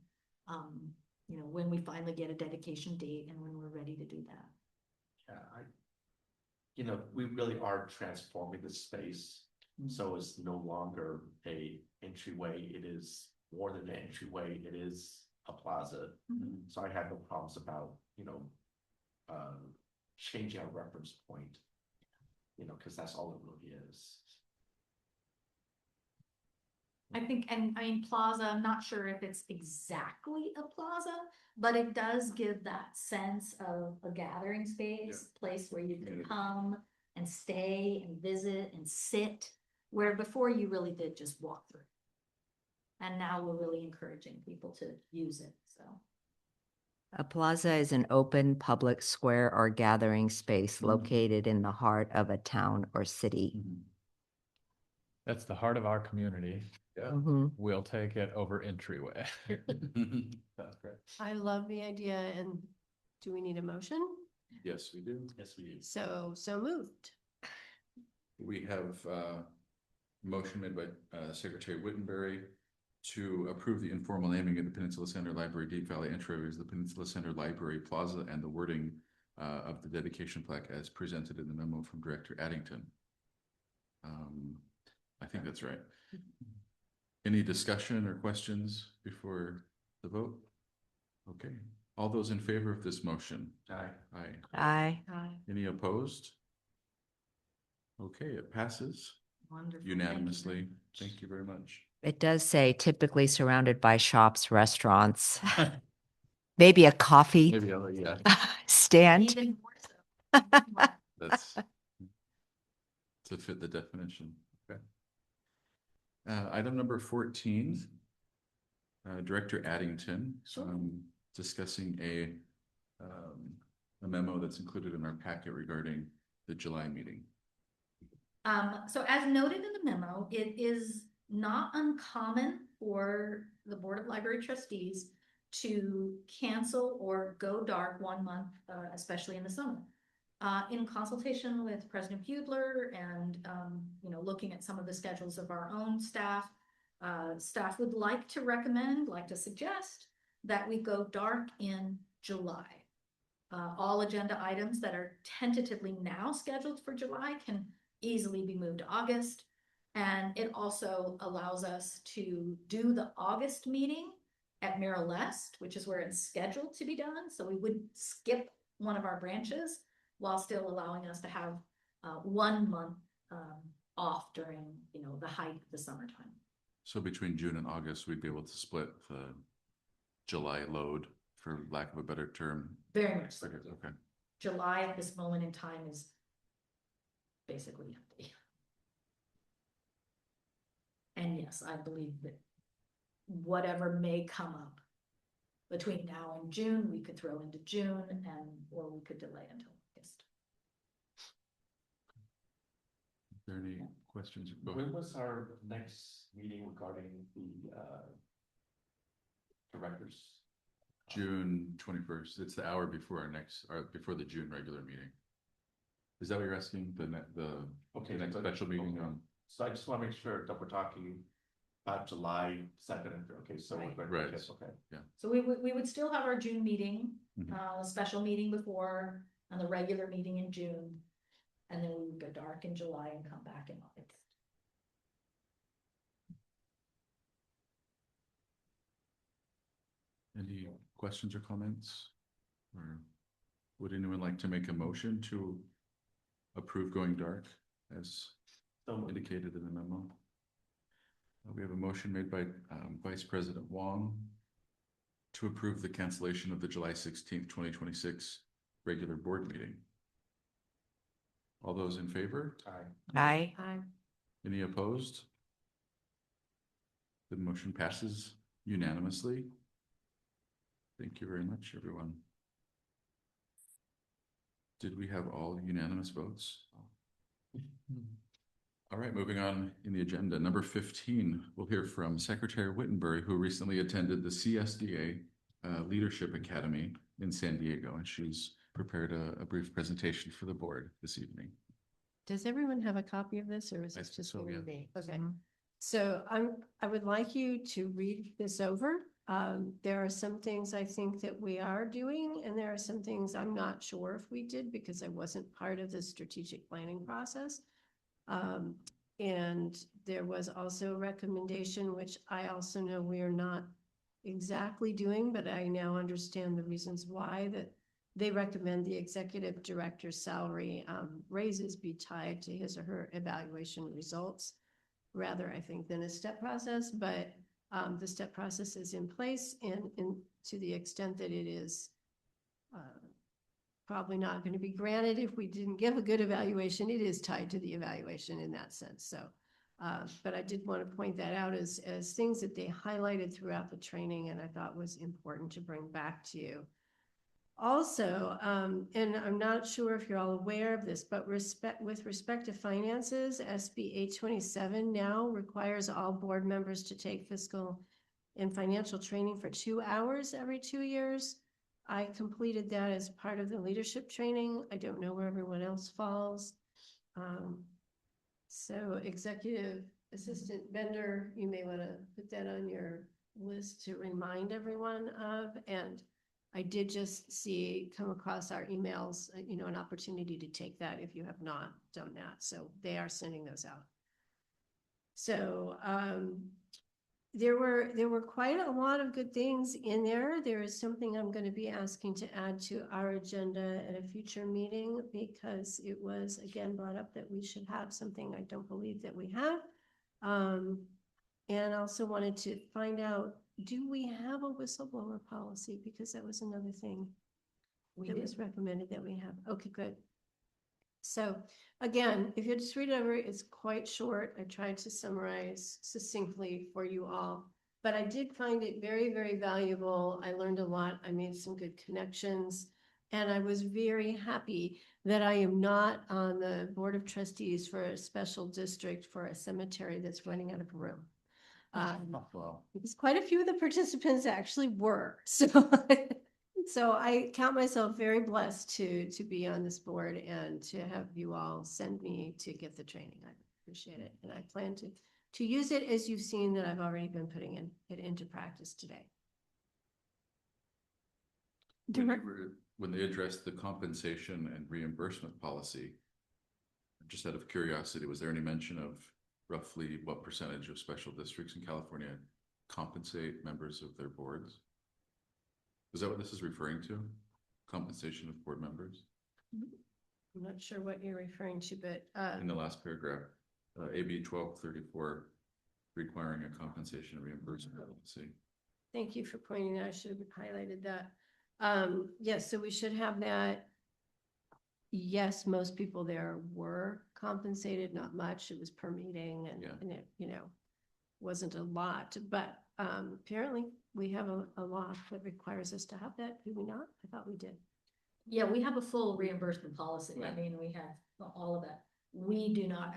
when we finally get a dedication date and when we're ready to do that. Yeah, we really are transforming the space. So it's no longer a entryway. It is more than an entryway. It is a plaza. So I have no problems about, changing our reference point, because that's all it really is. I think, and I mean, plaza, I'm not sure if it's exactly a plaza, but it does give that sense of a gathering space, place where you can come and stay and visit and sit, where before you really did just walk through. And now we're really encouraging people to use it, so. A plaza is an open public square or gathering space located in the heart of a town or city. That's the heart of our community. Yeah. Mhm. We'll take it over entryway. That's great. I love the idea. And do we need a motion? Yes, we do. Yes, we do. So moved. We have motion made by Secretary Wittenberry to approve the informal naming of the Peninsula Center Library Deep Valley entry as the Peninsula Center Library Plaza and the wording of the dedication plaque as presented in the memo from Director Addington. I think that's right. Any discussion or questions before the vote? Okay. All those in favor of this motion? Aye. Aye. Aye. Any opposed? Okay, it passes Wonderful. Thank you very unanimously. much. Thank you very much. It does say typically surrounded by shops, restaurants, maybe a coffee Maybe I'll, yeah, stand. Even more so. that's to fit the definition. Okay. Item number 14, Director Addington, discussing a memo that's included in our packet regarding the July meeting. So as noted in the memo, it is not uncommon for the Board of Library Trustees to cancel or go dark 1 month, especially in the summer. In consultation with President Bugler and, looking at some of the schedules of our own staff, staff would like to suggest that we go dark in July. All agenda items that are tentatively now scheduled for July can easily be moved to August. And it also allows us to do the August meeting at Miralest, which is where it's scheduled to be done. So we would skip one of our branches while still allowing us to have 1 month off during, the height of the summertime. So between June and August, we'd be able to split the July load, for lack of a better term. Very much so. Okay. July at this moment in time is basically empty. And yes, I believe that whatever may come up between now and June, we could throw into June or we could delay until August. Is there any questions? Go When ahead. was our next meeting regarding the directors? June 21st. It's the hour before before the June regular meeting. Is that what you're asking? The next so- special meeting okay. on? So I just want to make sure that we're talking about July 2nd. Okay, so Right. we're Right. okay. So we would still have our June meeting, Mhm. a special meeting before, and the regular meeting in June. And then we would go dark in July and come back in August. Any questions or comments? Or would anyone like to make a motion to approve going dark as So indicated in the memo? We have a motion made by Vice President Wong to approve the cancellation of the July 16th, 2026 regular board meeting. All those in favor? Aye. Any opposed? The motion passes unanimously. Thank you very much, everyone. Did we have all unanimous votes? All right, moving on in the agenda. Number 15, we'll hear from Secretary Wittenberry, who recently attended the CSDA Leadership Academy in San Diego, and she's prepared a brief presentation for the board this evening. Does everyone have a copy of this, or is I this think just so, for yeah. me? Okay. Mhm. So I would like you to read this over. There are some things I think that we are doing, and there are some things I'm not sure if we did because I wasn't part of the strategic planning process. And there was also a recommendation, which I also know we are not exactly doing, but I now understand the reasons why, that they recommend the executive director's salary raises be tied to his or her evaluation results, rather, I think, than a step process. But the step process is in place, and to the extent that it is probably not going to be granted if we didn't give a good evaluation, it is tied to the evaluation in that sense. So, but I did want to point that out as things that they highlighted throughout the training, and I thought was important to bring back to you. Also, and I'm not sure if you're all aware of this, but with respect to finances, SB 827 now requires all board members to take fiscal and financial training for 2 hours every 2 years. I completed that as part of the leadership training. I don't know where everyone else falls. So executive assistant vendor, you may want to put that on your list to remind everyone of. And I did just come across our emails, an opportunity to take that if you have not done that. So they are sending those out. So there were quite a lot of good things in there. There is something I'm going to be asking to add to our agenda at a future meeting because it was again brought up that we should have something I don't believe that we have. And also wanted to find out, do we have a whistleblower policy? Because that was another thing that was recommended that we have. Okay, good. So again, if you just read it over, it's quite short. I tried to summarize succinctly for you all, but I did find it very, very valuable. I learned a lot. I made some good connections, and I was very happy that I am not on the board of trustees for a special district for a cemetery that's running out of room. Well, Because quite a few of the participants actually were. So I count myself very blessed to be on this board and to have you all send me to get the training. I appreciate it. And I plan to use it as you've seen that I've already been putting it into practice today. When they addressed the compensation and reimbursement policy, just out of curiosity, was there any mention of roughly what percentage of special districts in California compensate members of their boards? Is that what this is referring to? Compensation of board members? I'm not sure what you're referring to, but in the last paragraph, AB 1234 requiring a compensation and reimbursement policy. Thank you for pointing that. I should have highlighted that. Yes, so we should have that. Yes, most people there were compensated, not much. It was per meeting and it, wasn't a lot, but apparently we have a law that requires us to have that. Do we not? I thought we did. Yeah, we have a full reimbursement policy. I Right. mean, we have all of that. We do not,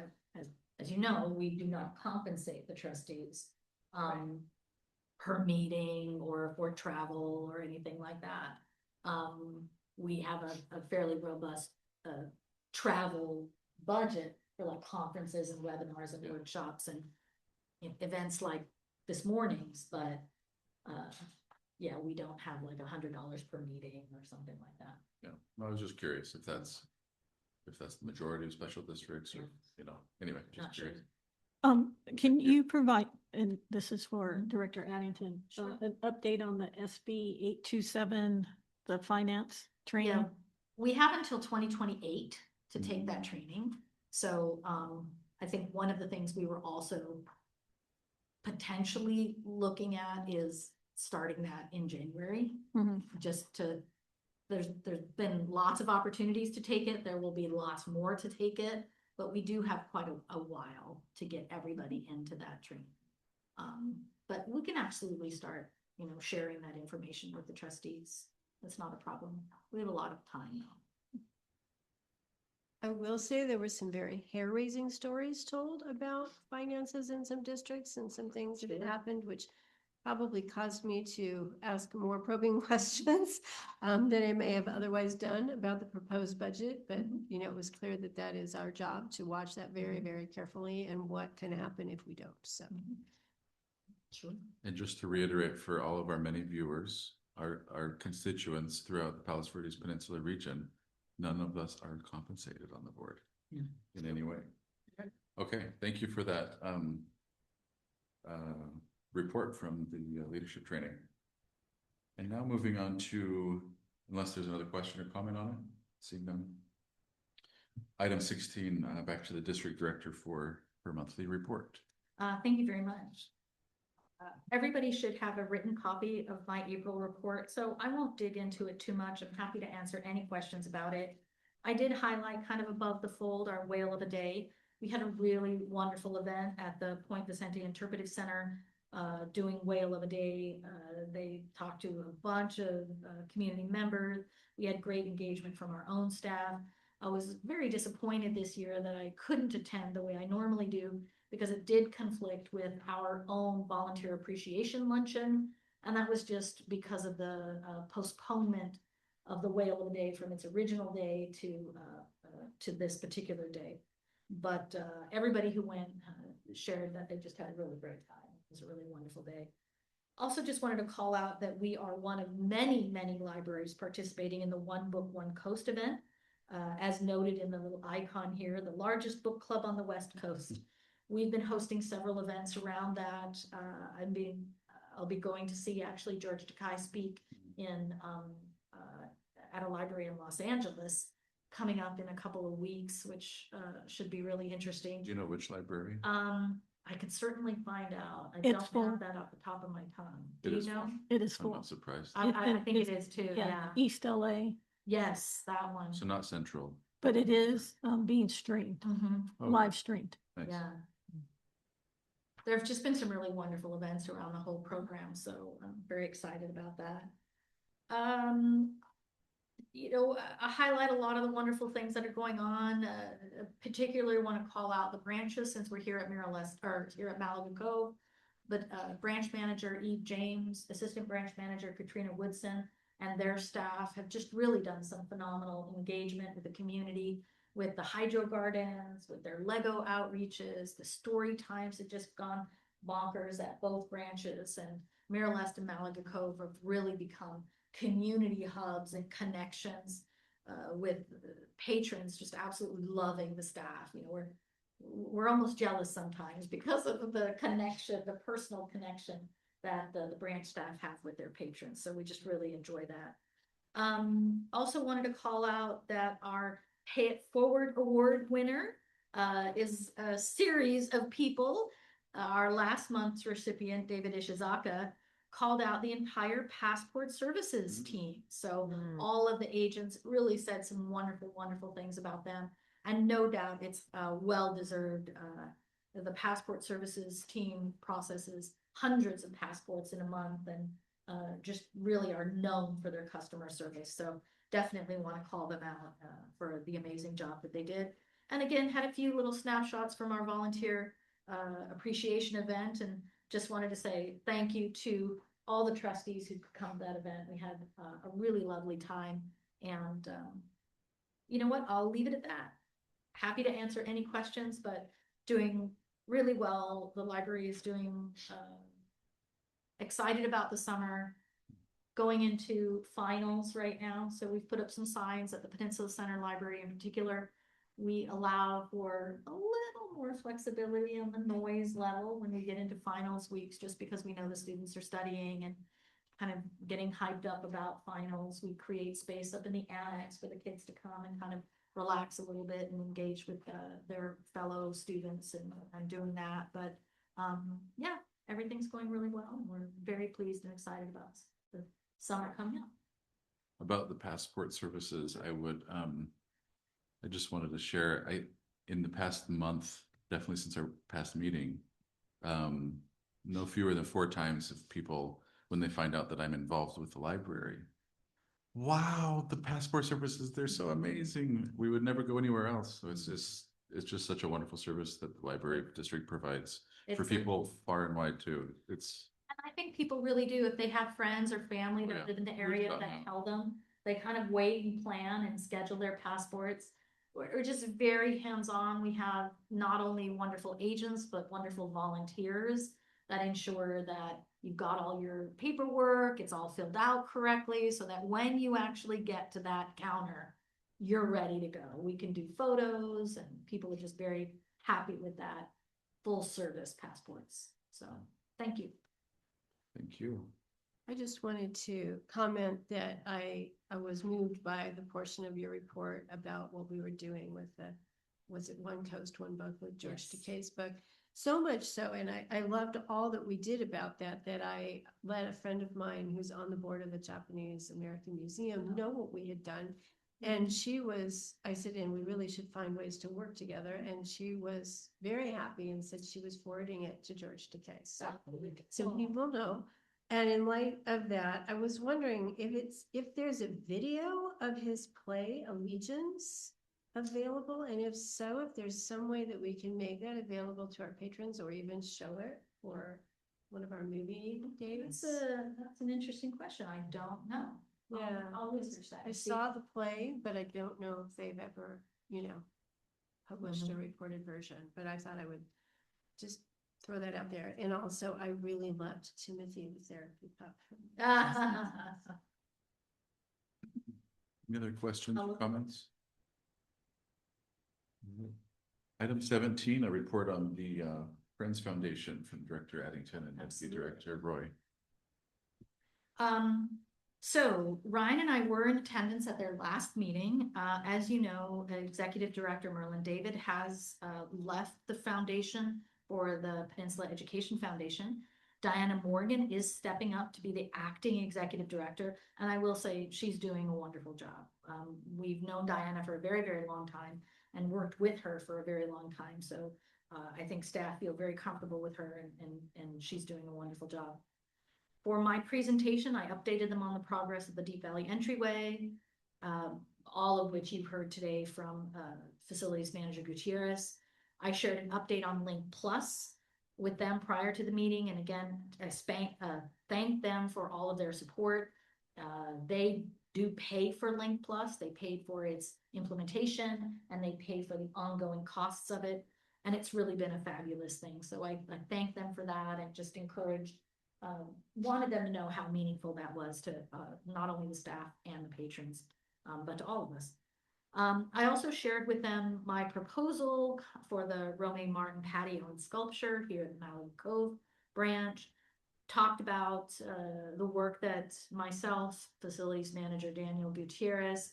as you know, we do not compensate the trustees per meeting or for travel or anything like that. We have a fairly robust travel budget for like conferences and webinars and workshops and events like this morning's, but yeah, we don't have like $100 per meeting or something like that. Yeah, I was just curious if that's the majority of special districts or, anyway, just Not sure. curious. Can you provide, and this is for Director Addington, Sure. an update on the SB 827, the finance Yeah, training? we have until 2028 to take that training. So I think one of the things we were also potentially looking at is starting that in January. Just to, there's been lots of opportunities to take it. There will be lots more to take it, but we do have quite a while to get everybody into that training. But we can absolutely start, sharing that information with the trustees. That's not a problem. We have a lot of time now. I will say there were some very hair-raising stories told about finances in some districts and some things that had happened, which probably caused me to ask more probing questions than I may have otherwise done about the proposed budget. But, it was clear that that is our job to watch that very, very carefully and what can happen if we don't. So. Sure. And just to reiterate for all of our many viewers, our constituents throughout the Palos Verdes Peninsula region, none of us are compensated on the board in any way. Okay, thank you for that report from the leadership training. And now moving on to, unless there's another question or comment on it, seeing none. Item 16, back to the district director for her monthly report. Thank you very much. Everybody should have a written copy of my April report, so I won't dig into it too much. I'm happy to answer any questions about it. I did highlight kind of above the fold our whale of a day. We had a really wonderful event at the Point Vicente Interpretive Center. doing Whale of a Day. They talked to a bunch of community members. We had great engagement from our own staff. I was very disappointed this year that I couldn't attend the way I normally do because it did conflict with our own volunteer appreciation luncheon. And that was just because of the postponement of the Whale of a Day from its original day to this particular day. But everybody who went shared that they just had a really great time. It was a really wonderful day. Also, just wanted to call out that we are one of many, many libraries participating in the One Book, One Coast event. As noted in the little icon here, the largest book club on the West Coast. We've been hosting several events around that. I'll be going to see actually George Takei speak in at a library in Los Angeles coming up in a couple of weeks, which should be really interesting. Do you know which library? I could certainly find out. I It's don't full. have that off the top of my tongue. Do It you is know? full. It is I'm full. not surprised. I think it is too, yeah. East LA, Yes, that one. So not central. but it is being streamed, Mhm. Okay. live streamed. Nice. Yeah. There have just been some really wonderful events around the whole program, so I'm very excited about that. I highlight a lot of the wonderful things that are going on. Particularly want to call out the branches since we're here at here at Malibu Cove. But branch manager Eve James, assistant branch manager Katrina Woodson, and their staff have just really done some phenomenal engagement with the community, with the hydro gardens, with their Lego outreaches. The story times have just gone bonkers at both branches, and Miralest and Malibu Cove have really become community hubs and connections with patrons just absolutely loving the staff. We're almost jealous sometimes because of the connection, the personal connection that the branch staff have with their patrons. So we just really enjoy that. Also wanted to call out that our Pay It Forward Award winner is a series of people. Our last month's recipient, David Ishizaka, called out the entire passport services team. So all of the agents really said some wonderful, wonderful things about them. And no doubt it's well-deserved. The passport services team processes hundreds of passports in a month and just really are known for their customer service. So definitely want to call them out for the amazing job that they did. And again, had a few little snapshots from our volunteer appreciation event, and just wanted to say thank you to all the trustees who could come to that event. We had a really lovely time, and you know what? I'll leave it at that. Happy to answer any questions, but doing really well. The library is doing excited about the summer, going into finals right now. So we've put up some signs at the Peninsula Center Library in particular. We allow for a little more flexibility on the noise level when we get into finals weeks, just because we know the students are studying and kind of getting hyped up about finals. We create space up in the annex for the kids to come and kind of relax a little bit and engage with their fellow students and doing that. But yeah, everything's going really well. And we're very pleased and excited about the summer coming up. About the passport services, I just wanted to share, in the past month, definitely since our past meeting, no fewer than 4 times have people, when they find out that I'm involved with the library, wow, the passport services, they're so amazing. We would never go anywhere else. So it's just such a wonderful service that the library district provides for people far and wide too. And I think people really do, if they have friends or family that live in the area that tell them, they kind of wait and plan and schedule their passports. We're just very hands-on. We have not only wonderful agents, but wonderful volunteers that ensure that you've got all your paperwork, it's all filled out correctly, so that when you actually get to that counter, you're ready to go. We can do photos, and people are just very happy with that full service passports. So thank you. Thank you. I just wanted to comment that I was moved by the portion of your report about what we were doing with was it One Coast, One Book with George Takei's book. So much so, and I loved all that we did about that I let a friend of mine who's on the board of the Japanese American Museum know what we had done. And she was, I said, and we really should find ways to work together. And she was very happy and said she was forwarding it to George Takei. So he will know. And in light of that, I was wondering if there's a video of his play Allegiance available, and if so, if there's some way that we can make that available to our patrons or even show it for one of our movie days. That's an interesting question. I don't know. Yeah. I'll research that. I saw the play, but I don't know if they've ever, published a recorded version, but I thought I would just throw that out there. And also, I really loved Timothy the Therapy Pup. Any other questions or I'll- comments? Item 17, a report on the Friends Foundation from Director Addington and Deputy Absolutely. Director Roy. So Ryan and I were in attendance at their last meeting. As you know, Executive Director Merlin David has left the foundation for the Peninsula Education Foundation. Diana Morgan is stepping up to be the acting executive director, and I will say she's doing a wonderful job. We've known Diana for a very, very long time and worked with her for a very long time. So I think staff feel very comfortable with her, and she's doing a wonderful job. For my presentation, I updated them on the progress of the Deep Valley entryway, all of which you've heard today from Facilities Manager Gutierrez. I shared an update on Link Plus with them prior to the meeting, and again, I thanked them for all of their support. They do pay for Link Plus. They paid for its implementation, and they pay for the ongoing costs of it, and it's really been a fabulous thing. So I thank them for that, and just encouraged wanted them to know how meaningful that was to not only the staff and the patrons, but to all of us. I also shared with them my proposal for the Romaine Martin patio and sculpture here at Malibu Cove branch. Talked about the work that myself, facilities manager Daniel Gutierrez,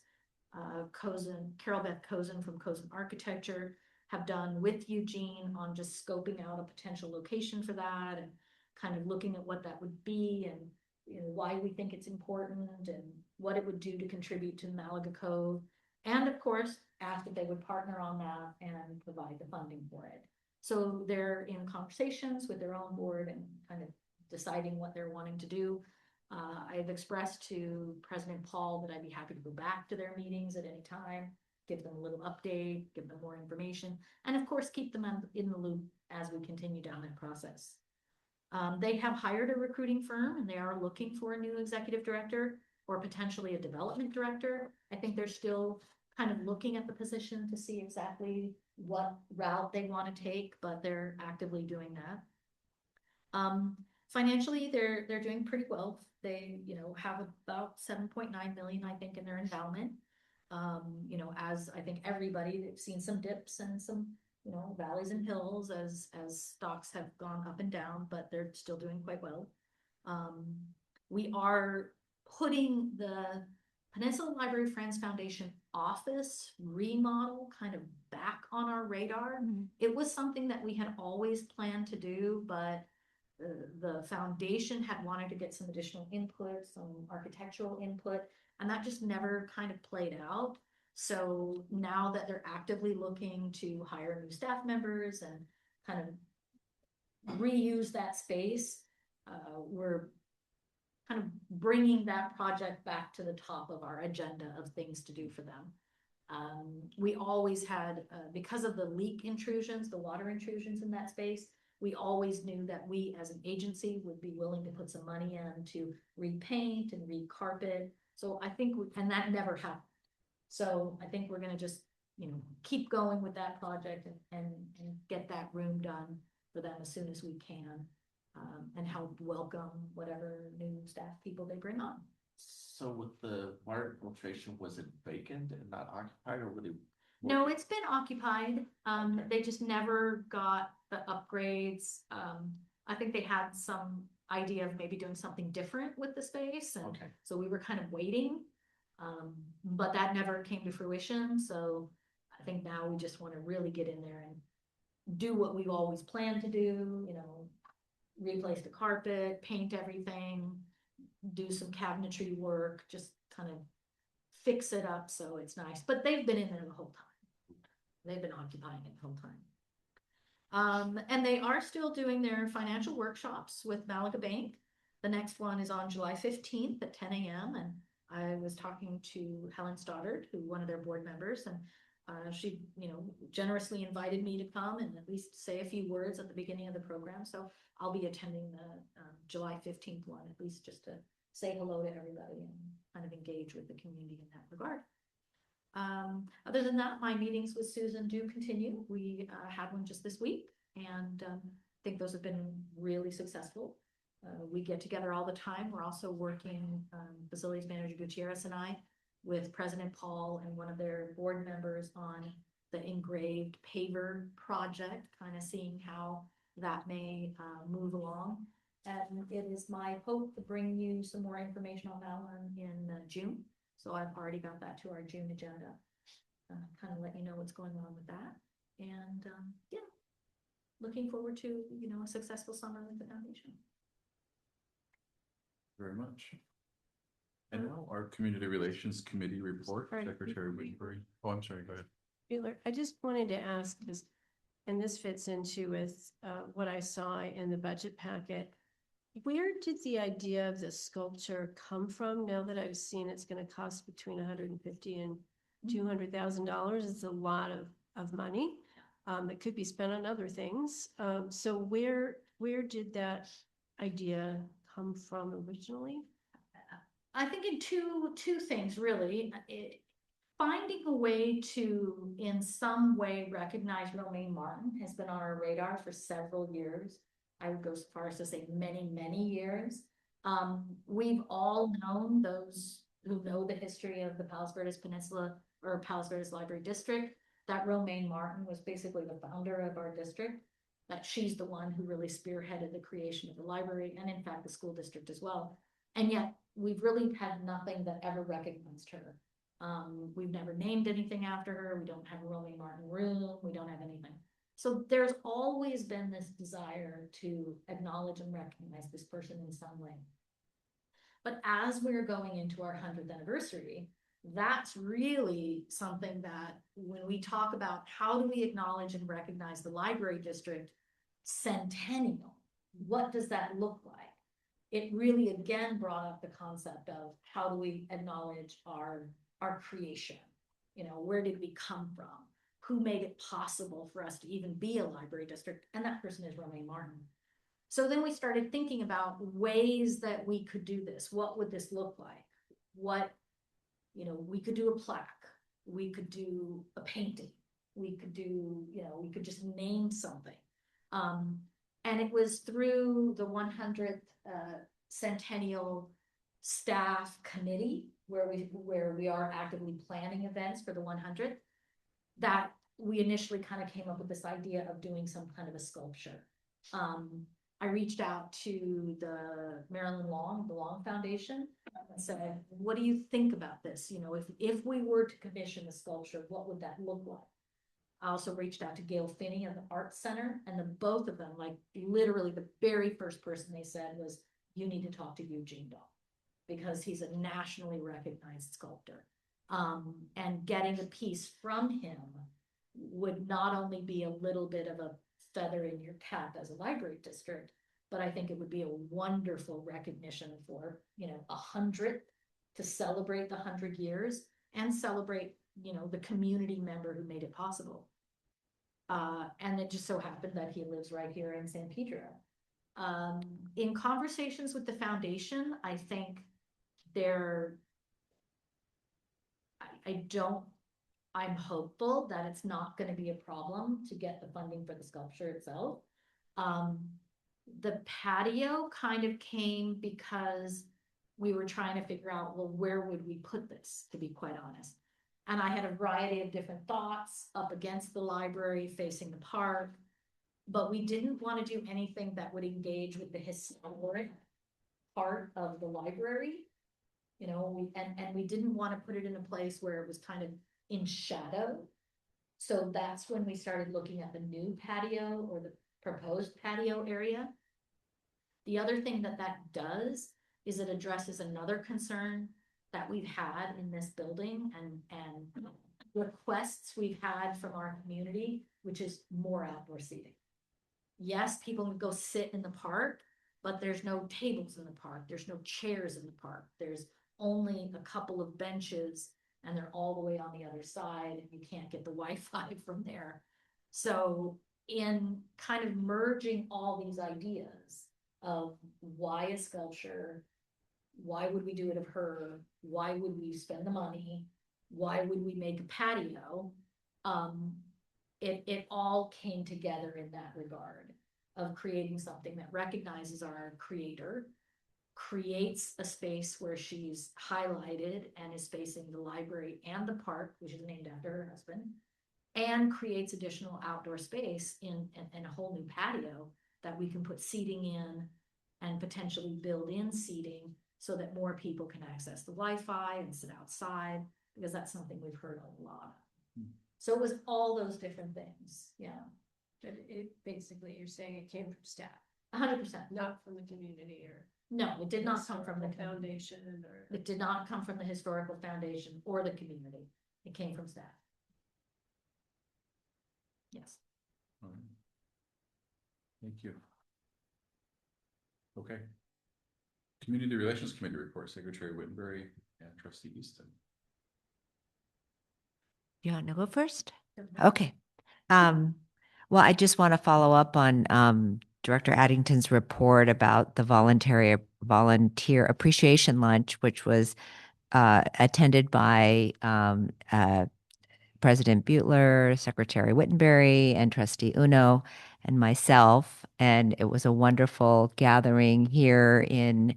Carol Beth Cozen from Cozen Architecture have done with Eugene on just scoping out a potential location for that, and kind of looking at what that would be, and why we think it's important, and what it would do to contribute to Malaga Cove, and of course asked if they would partner on that and provide the funding for it. So they're in conversations with their own board and kind of deciding what they're wanting to do. I've expressed to President Paul that I'd be happy to go back to their meetings at any time, give them a little update, give them more information, and of course keep them in the loop as we continue down that process. They have hired a recruiting firm, and they are looking for a new executive director or potentially a development director. I think they're still kind of looking at the position to see exactly what route they want to take, but they're actively doing that. Financially, they're doing pretty well. They, have about 7.9 million, I think, in their endowment. As I think everybody, they've seen some dips and some valleys and hills as stocks have gone up and down, but they're still doing quite well. We are putting the Peninsula Library Friends Foundation office remodel kind of back on our radar. It was something that we had always planned to do, but the foundation had wanted to get some additional input, some architectural input, and that just never kind of played out. So now that they're actively looking to hire new staff members and kind of reuse that space, we're kind of bringing that project back to the top of our agenda of things to do for them. We always had, because of the leak intrusions, the water intrusions in that space, we always knew that we as an agency would be willing to put some money in to repaint and recarpet. So I think, and that never happened. So I think we're gonna just, keep going with that project and get that room done for them as soon as we can, and help welcome whatever new staff people they bring on. So with the water infiltration, was it vacant and not occupied, or would it? No, it's been occupied. They just never got the upgrades. I think they had some idea of maybe doing something different with the space, and Okay. so we were kind of waiting. But that never came to fruition. So I think now we just want to really get in there and do what we've always planned to do, replace the carpet, paint everything, do some cabinetry work, just kind of fix it up so it's nice, but they've been in there the whole time. They've been occupying it the whole time. And they are still doing their financial workshops with Malaga Bank. The next one is on July 15th at 10 a.m. And I was talking to Helen Stoddard, who one of their board members, and she, generously invited me to come and at least say a few words at the beginning of the program. So I'll be attending the July 15th one, at least just to say hello to everybody and kind of engage with the community in that regard. Other than that, my meetings with Susan do continue. We had one just this week, and I think those have been really successful. We get together all the time. We're also working, Facilities Manager Gutierrez and I, with President Paul and one of their board members on the engraved paver project, kind of seeing how that may move along. And it is my hope to bring you some more information on that one in June. So I've already got that to our June agenda. Kind of let you know what's going on with that. And yeah, looking forward to, a successful summer with the foundation. Very much. And now our Community Relations Committee report, Sorry. Secretary Woodbury. Oh, I'm sorry, go ahead. Bueller, I just wanted to ask, and this fits into with what I saw in the budget packet. Where did the idea of the sculpture come from? Now that I've seen it's going to cost between $150,000 and $200,000, it's a lot of money that could be spent on other things. So where did that idea come from originally? I think in two things really. Finding a way to, in some way, recognize Romaine Martin has been on our radar for several years. I would go so far as to say many, many years. We've all known, those who know the history of the Palos Verdes Peninsula or Palos Verdes Library District, that Romaine Martin was basically the founder of our district, that she's the one who really spearheaded the creation of the library and in fact the school district as well. And yet we've really had nothing that ever recognized her. We've never named anything after her. We don't have a Romaine Martin room. We don't have anything. So there's always been this desire to acknowledge and recognize this person in some way. But as we're going into our 100th anniversary, that's really something that when we talk about how do we acknowledge and recognize the library district centennial, what does that look like? It really again brought up the concept of how do we acknowledge our creation? Where did we come from? Who made it possible for us to even be a library district? And that person is Romaine Martin. So then we started thinking about ways that we could do this. What would this look like? We could do a plaque. We could do a painting. We could do, we could just name something. And it was through the 100th centennial staff committee where we are actively planning events for the 100th that we initially kind of came up with this idea of doing some kind of a sculpture. I reached out to the Marilyn Long, the Long Foundation, and said, what do you think about this? If we were to commission a sculpture, what would that look like? I also reached out to Gail Finney of the Arts Center, and both of them, like literally the very first person they said was, you need to talk to Eugene Dahl because he's a nationally recognized sculptor. And getting a piece from him would not only be a little bit of a feather in your cap as a library district, but I think it would be a wonderful recognition for, 100 to celebrate the 100 years and celebrate, the community member who made it possible. And it just so happened that he lives right here in San Pedro. In conversations with the foundation, I think I'm hopeful that it's not going to be a problem to get the funding for the sculpture itself. The patio kind of came because we were trying to figure out, well, where would we put this, to be quite honest. And I had a variety of different thoughts up against the library, facing the park, but we didn't want to do anything that would engage with the historic part of the library. And we didn't want to put it in a place where it was kind of in shadow. So that's when we started looking at the new patio or the proposed patio area. The other thing that does is it addresses another concern that we've had in this building and requests we've had from our community, which is more outdoor seating. Yes, people can go sit in the park, but there's no tables in the park. There's no chairs in the park. There's only a couple of benches and they're all the way on the other side and you can't get the Wi-Fi from there. So in kind of merging all these ideas of why a sculpture, why would we do it of her? Why would we spend the money? Why would we make a patio? It all came together in that regard of creating something that recognizes our creator, creates a space where she's highlighted and is facing the library and the park, which is named after her husband, and creates additional outdoor space in a whole new patio that we can put seating in and potentially build in seating so that more people can access the Wi-Fi and sit outside, because that's something we've heard a lot. So it was all those different things, yeah. But it basically, you're saying it came from staff, 100%. not from the community or. No, it did not come from the historical community. foundation or. It did not come from the historical foundation or the community. It came from staff. Yes. All right. Thank you. Okay. Community Relations Committee report, Secretary Whittenbury and Trustee Easton. You want to go first? Okay. Well, I just want to follow up on Director Addington's report about the volunteer appreciation lunch, which was attended by President Butler, Secretary Whittenbury, and Trustee Uno, and myself. And it was a wonderful gathering here in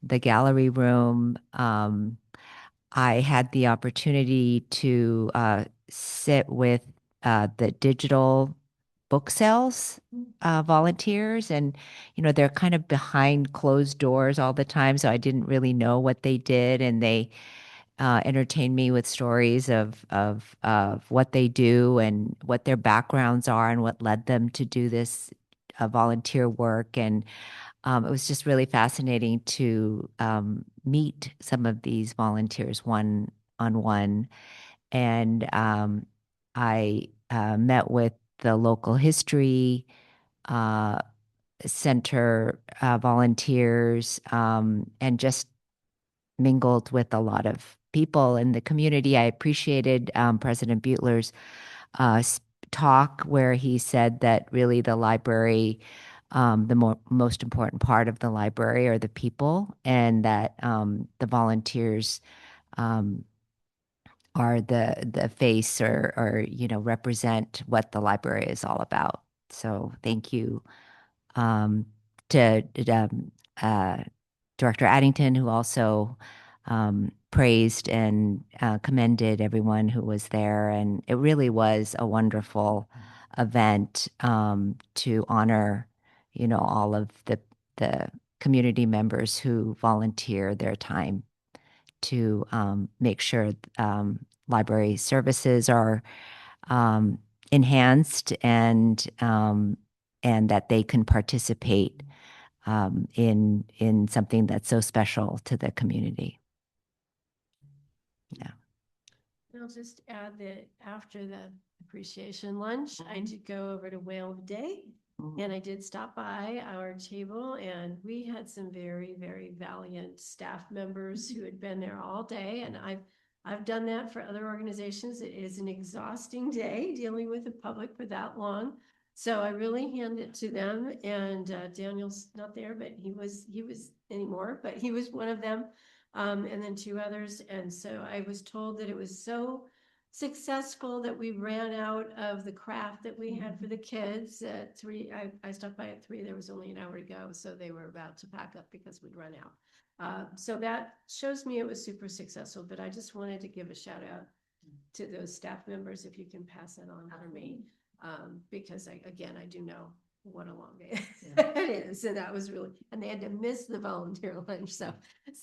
the gallery room. I had the opportunity to sit with the digital book sales volunteers, and they're kind of behind closed doors all the time, so I didn't really know what they did, and they entertained me with stories of what they do and what their backgrounds are and what led them to do this volunteer work. And it was just really fascinating to meet some of these volunteers one-on-one. And I met with the local history center volunteers and just mingled with a lot of people in the community. I appreciated President Butler's talk where he said that really the library, the most important part of the library are the people, and that the volunteers are the face or represent what the library is all about. So thank you to Director Addington, who also praised and commended everyone who was there. And it really was a wonderful event to honor, all of the community members who volunteer their time to make sure library services are enhanced and that they can participate in something that's so special to the community. Yeah. I'll just add that after the appreciation lunch, I did go over to Whale of Day. And I did stop by our table, and we had some very, very valiant staff members who had been there all day. And I've done that for other organizations. It is an exhausting day dealing with the public for that long. So I really hand it to them. And Daniel's not there, but he was anymore, but he was one of them. And then two others. And so I was told that it was so successful that we ran out of the craft that we had for the kids at 3. I stopped by at 3. There was only an hour to go, so they were about to pack up because we'd run out. So that shows me it was super successful, but I just wanted to give a shout out to those staff members, if you can pass it on for me, because I do know what a long day it is. And that was really, and they had to miss the volunteer lunch. So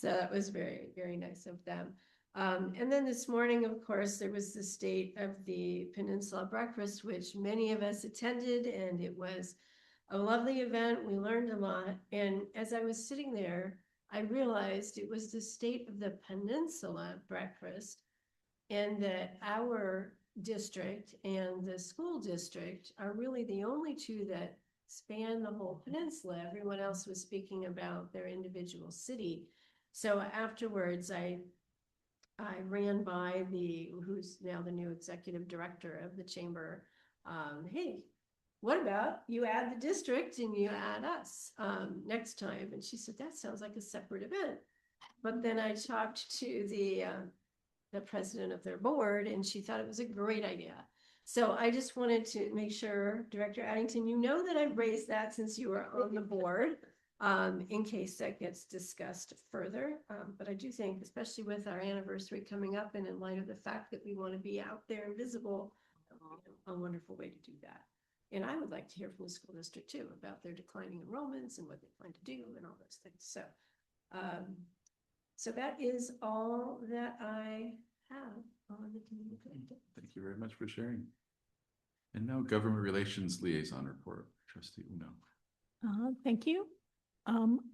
that was very, very nice of them. And then this morning, of course, there was the State of the Peninsula Breakfast, which many of us attended, and it was a lovely event. We learned a lot. And as I was sitting there, I realized it was the state of the peninsula breakfast, and that our district and the school district are really the only two that span the whole peninsula. Everyone else was speaking about their individual city. So afterwards, I ran by who's now the new executive director of the chamber. Hey, what about you add the district and you add us next time? And she said, that sounds like a separate event. But then I talked to the president of their board, and she thought it was a great idea. So I just wanted to make sure, Director Addington, you know that I've raised that since you were on the board, in case that gets discussed further. But I do think, especially with our anniversary coming up and in light of the fact that we want to be out there and visible, a wonderful way to do that. And I would like to hear from the school district too about their declining enrollments and what they plan to do and all those things. So that is all that I have on the community. Thank you very much for sharing. And now Government Relations Liaison Report, Trustee Uno. Thank you.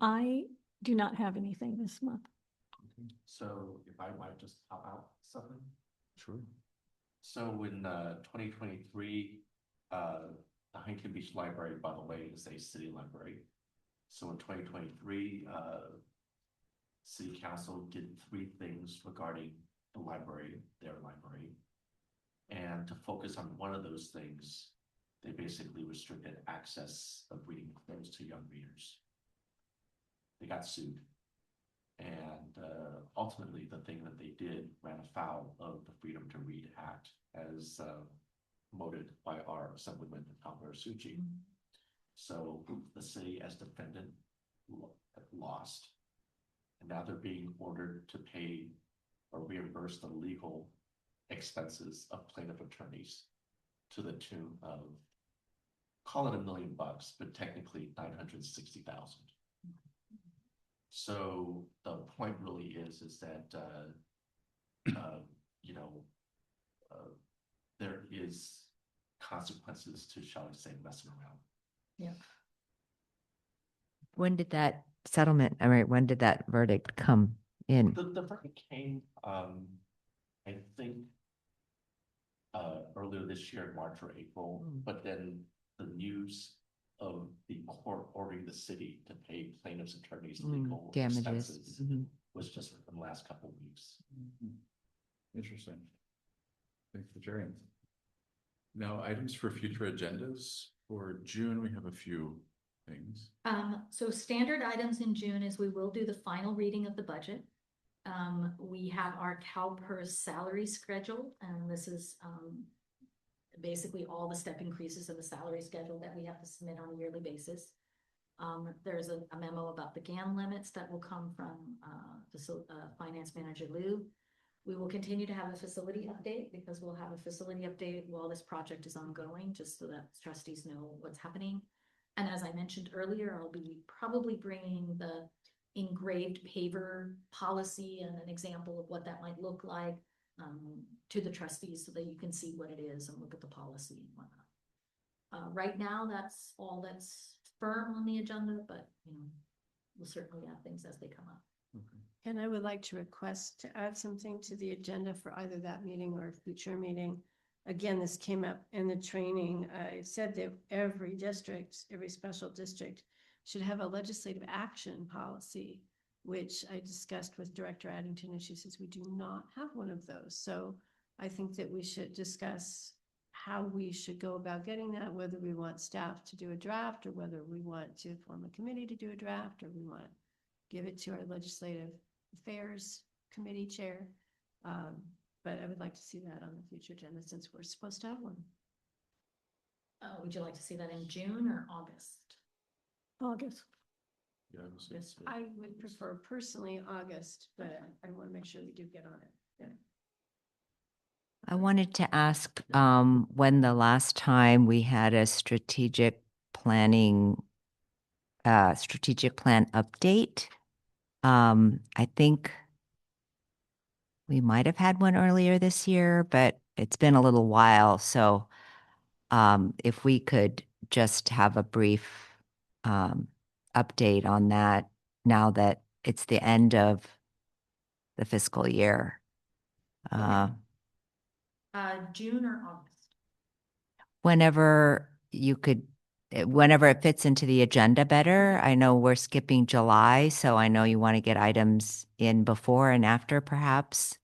I do not have anything this month. Okay. So if I might just pop out something. Sure. So in 2023, the Huntington Beach Library, by the way, is a city library. So in 2023, City Council did 3 things regarding the library, their library. And to focus on one of those things, they basically restricted access of reading clothes to young readers. They got sued. And ultimately, the thing that they did ran afoul of the Freedom to Read Act, as promoted by our Assemblyman Albert Succi. So the city, as defendant, lost. And now they're being ordered to pay or reimburse the legal expenses of plaintiff attorneys to the tune of, call it $1 million, but technically 960,000. So the point really is that you know, there is consequences to, shall we say, messing around. Yeah. When did that settlement, all right, when did that verdict come in? The verdict came, I think, earlier this year, March or April, but then the news of the court ordering the city to pay plaintiffs' attorneys legal Damages. expenses was just within the last couple of weeks. Interesting. Thanks for sharing. Now, items for future agendas. For June, we have a few things. So standard items in June is we will do the final reading of the budget. We have our CalPERS salary schedule, and this is basically all the step increases in the salary schedule that we have to submit on a yearly basis. There's a memo about the GAN limits that will come from Finance Manager Lou. We will continue to have a facility update because we'll have a facility update while this project is ongoing, just so that trustees know what's happening. And as I mentioned earlier, I'll be probably bringing the engraved paver policy and an example of what that might look like to the trustees so that you can see what it is and look at the policy and whatnot. Right now, that's all that's firm on the agenda, but you know, we'll certainly add things as they come up. Okay. And I would like to request to add something to the agenda for either that meeting or a future meeting. Again, this came up in the training. I said that every district, every special district should have a legislative action policy, which I discussed with Director Addington, and she says we do not have one of those. So I think that we should discuss how we should go about getting that, whether we want staff to do a draft or whether we want to form a committee to do a draft, or we want to give it to our legislative affairs committee chair. But I would like to see that on the future agenda since we're supposed to have one. Would you like to see that in June or August? August. Yeah, I would say Yes, so. I would prefer personally August, but I want to make sure we do get on it. Yeah. I wanted to ask when the last time we had a strategic plan update. I think we might have had one earlier this year, but it's been a little while. So if we could just have a brief update on that now that it's the end of the fiscal year. June or August? Whenever you could, whenever it fits into the agenda better. I know we're skipping July, so I know you want to get items in before and after perhaps.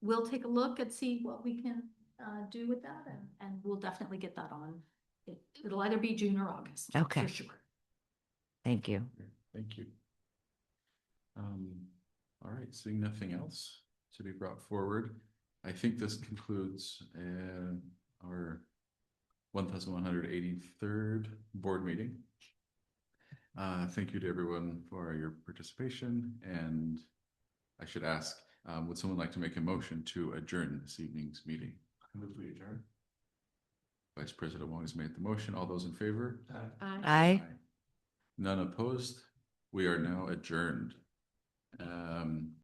We'll take a look and see what we can do with that, and we'll definitely get that on. It'll either be June or August. Okay. For sure. Thank you. Thank you. All right, seeing nothing else to be brought forward, I think this concludes our 1183rd board meeting. Thank you to everyone for your participation, and I should ask, would someone like to make a motion to adjourn this evening's meeting? Move we adjourn. Vice President Wong has made the motion. All those in favor? Aye. None opposed. We are now adjourned.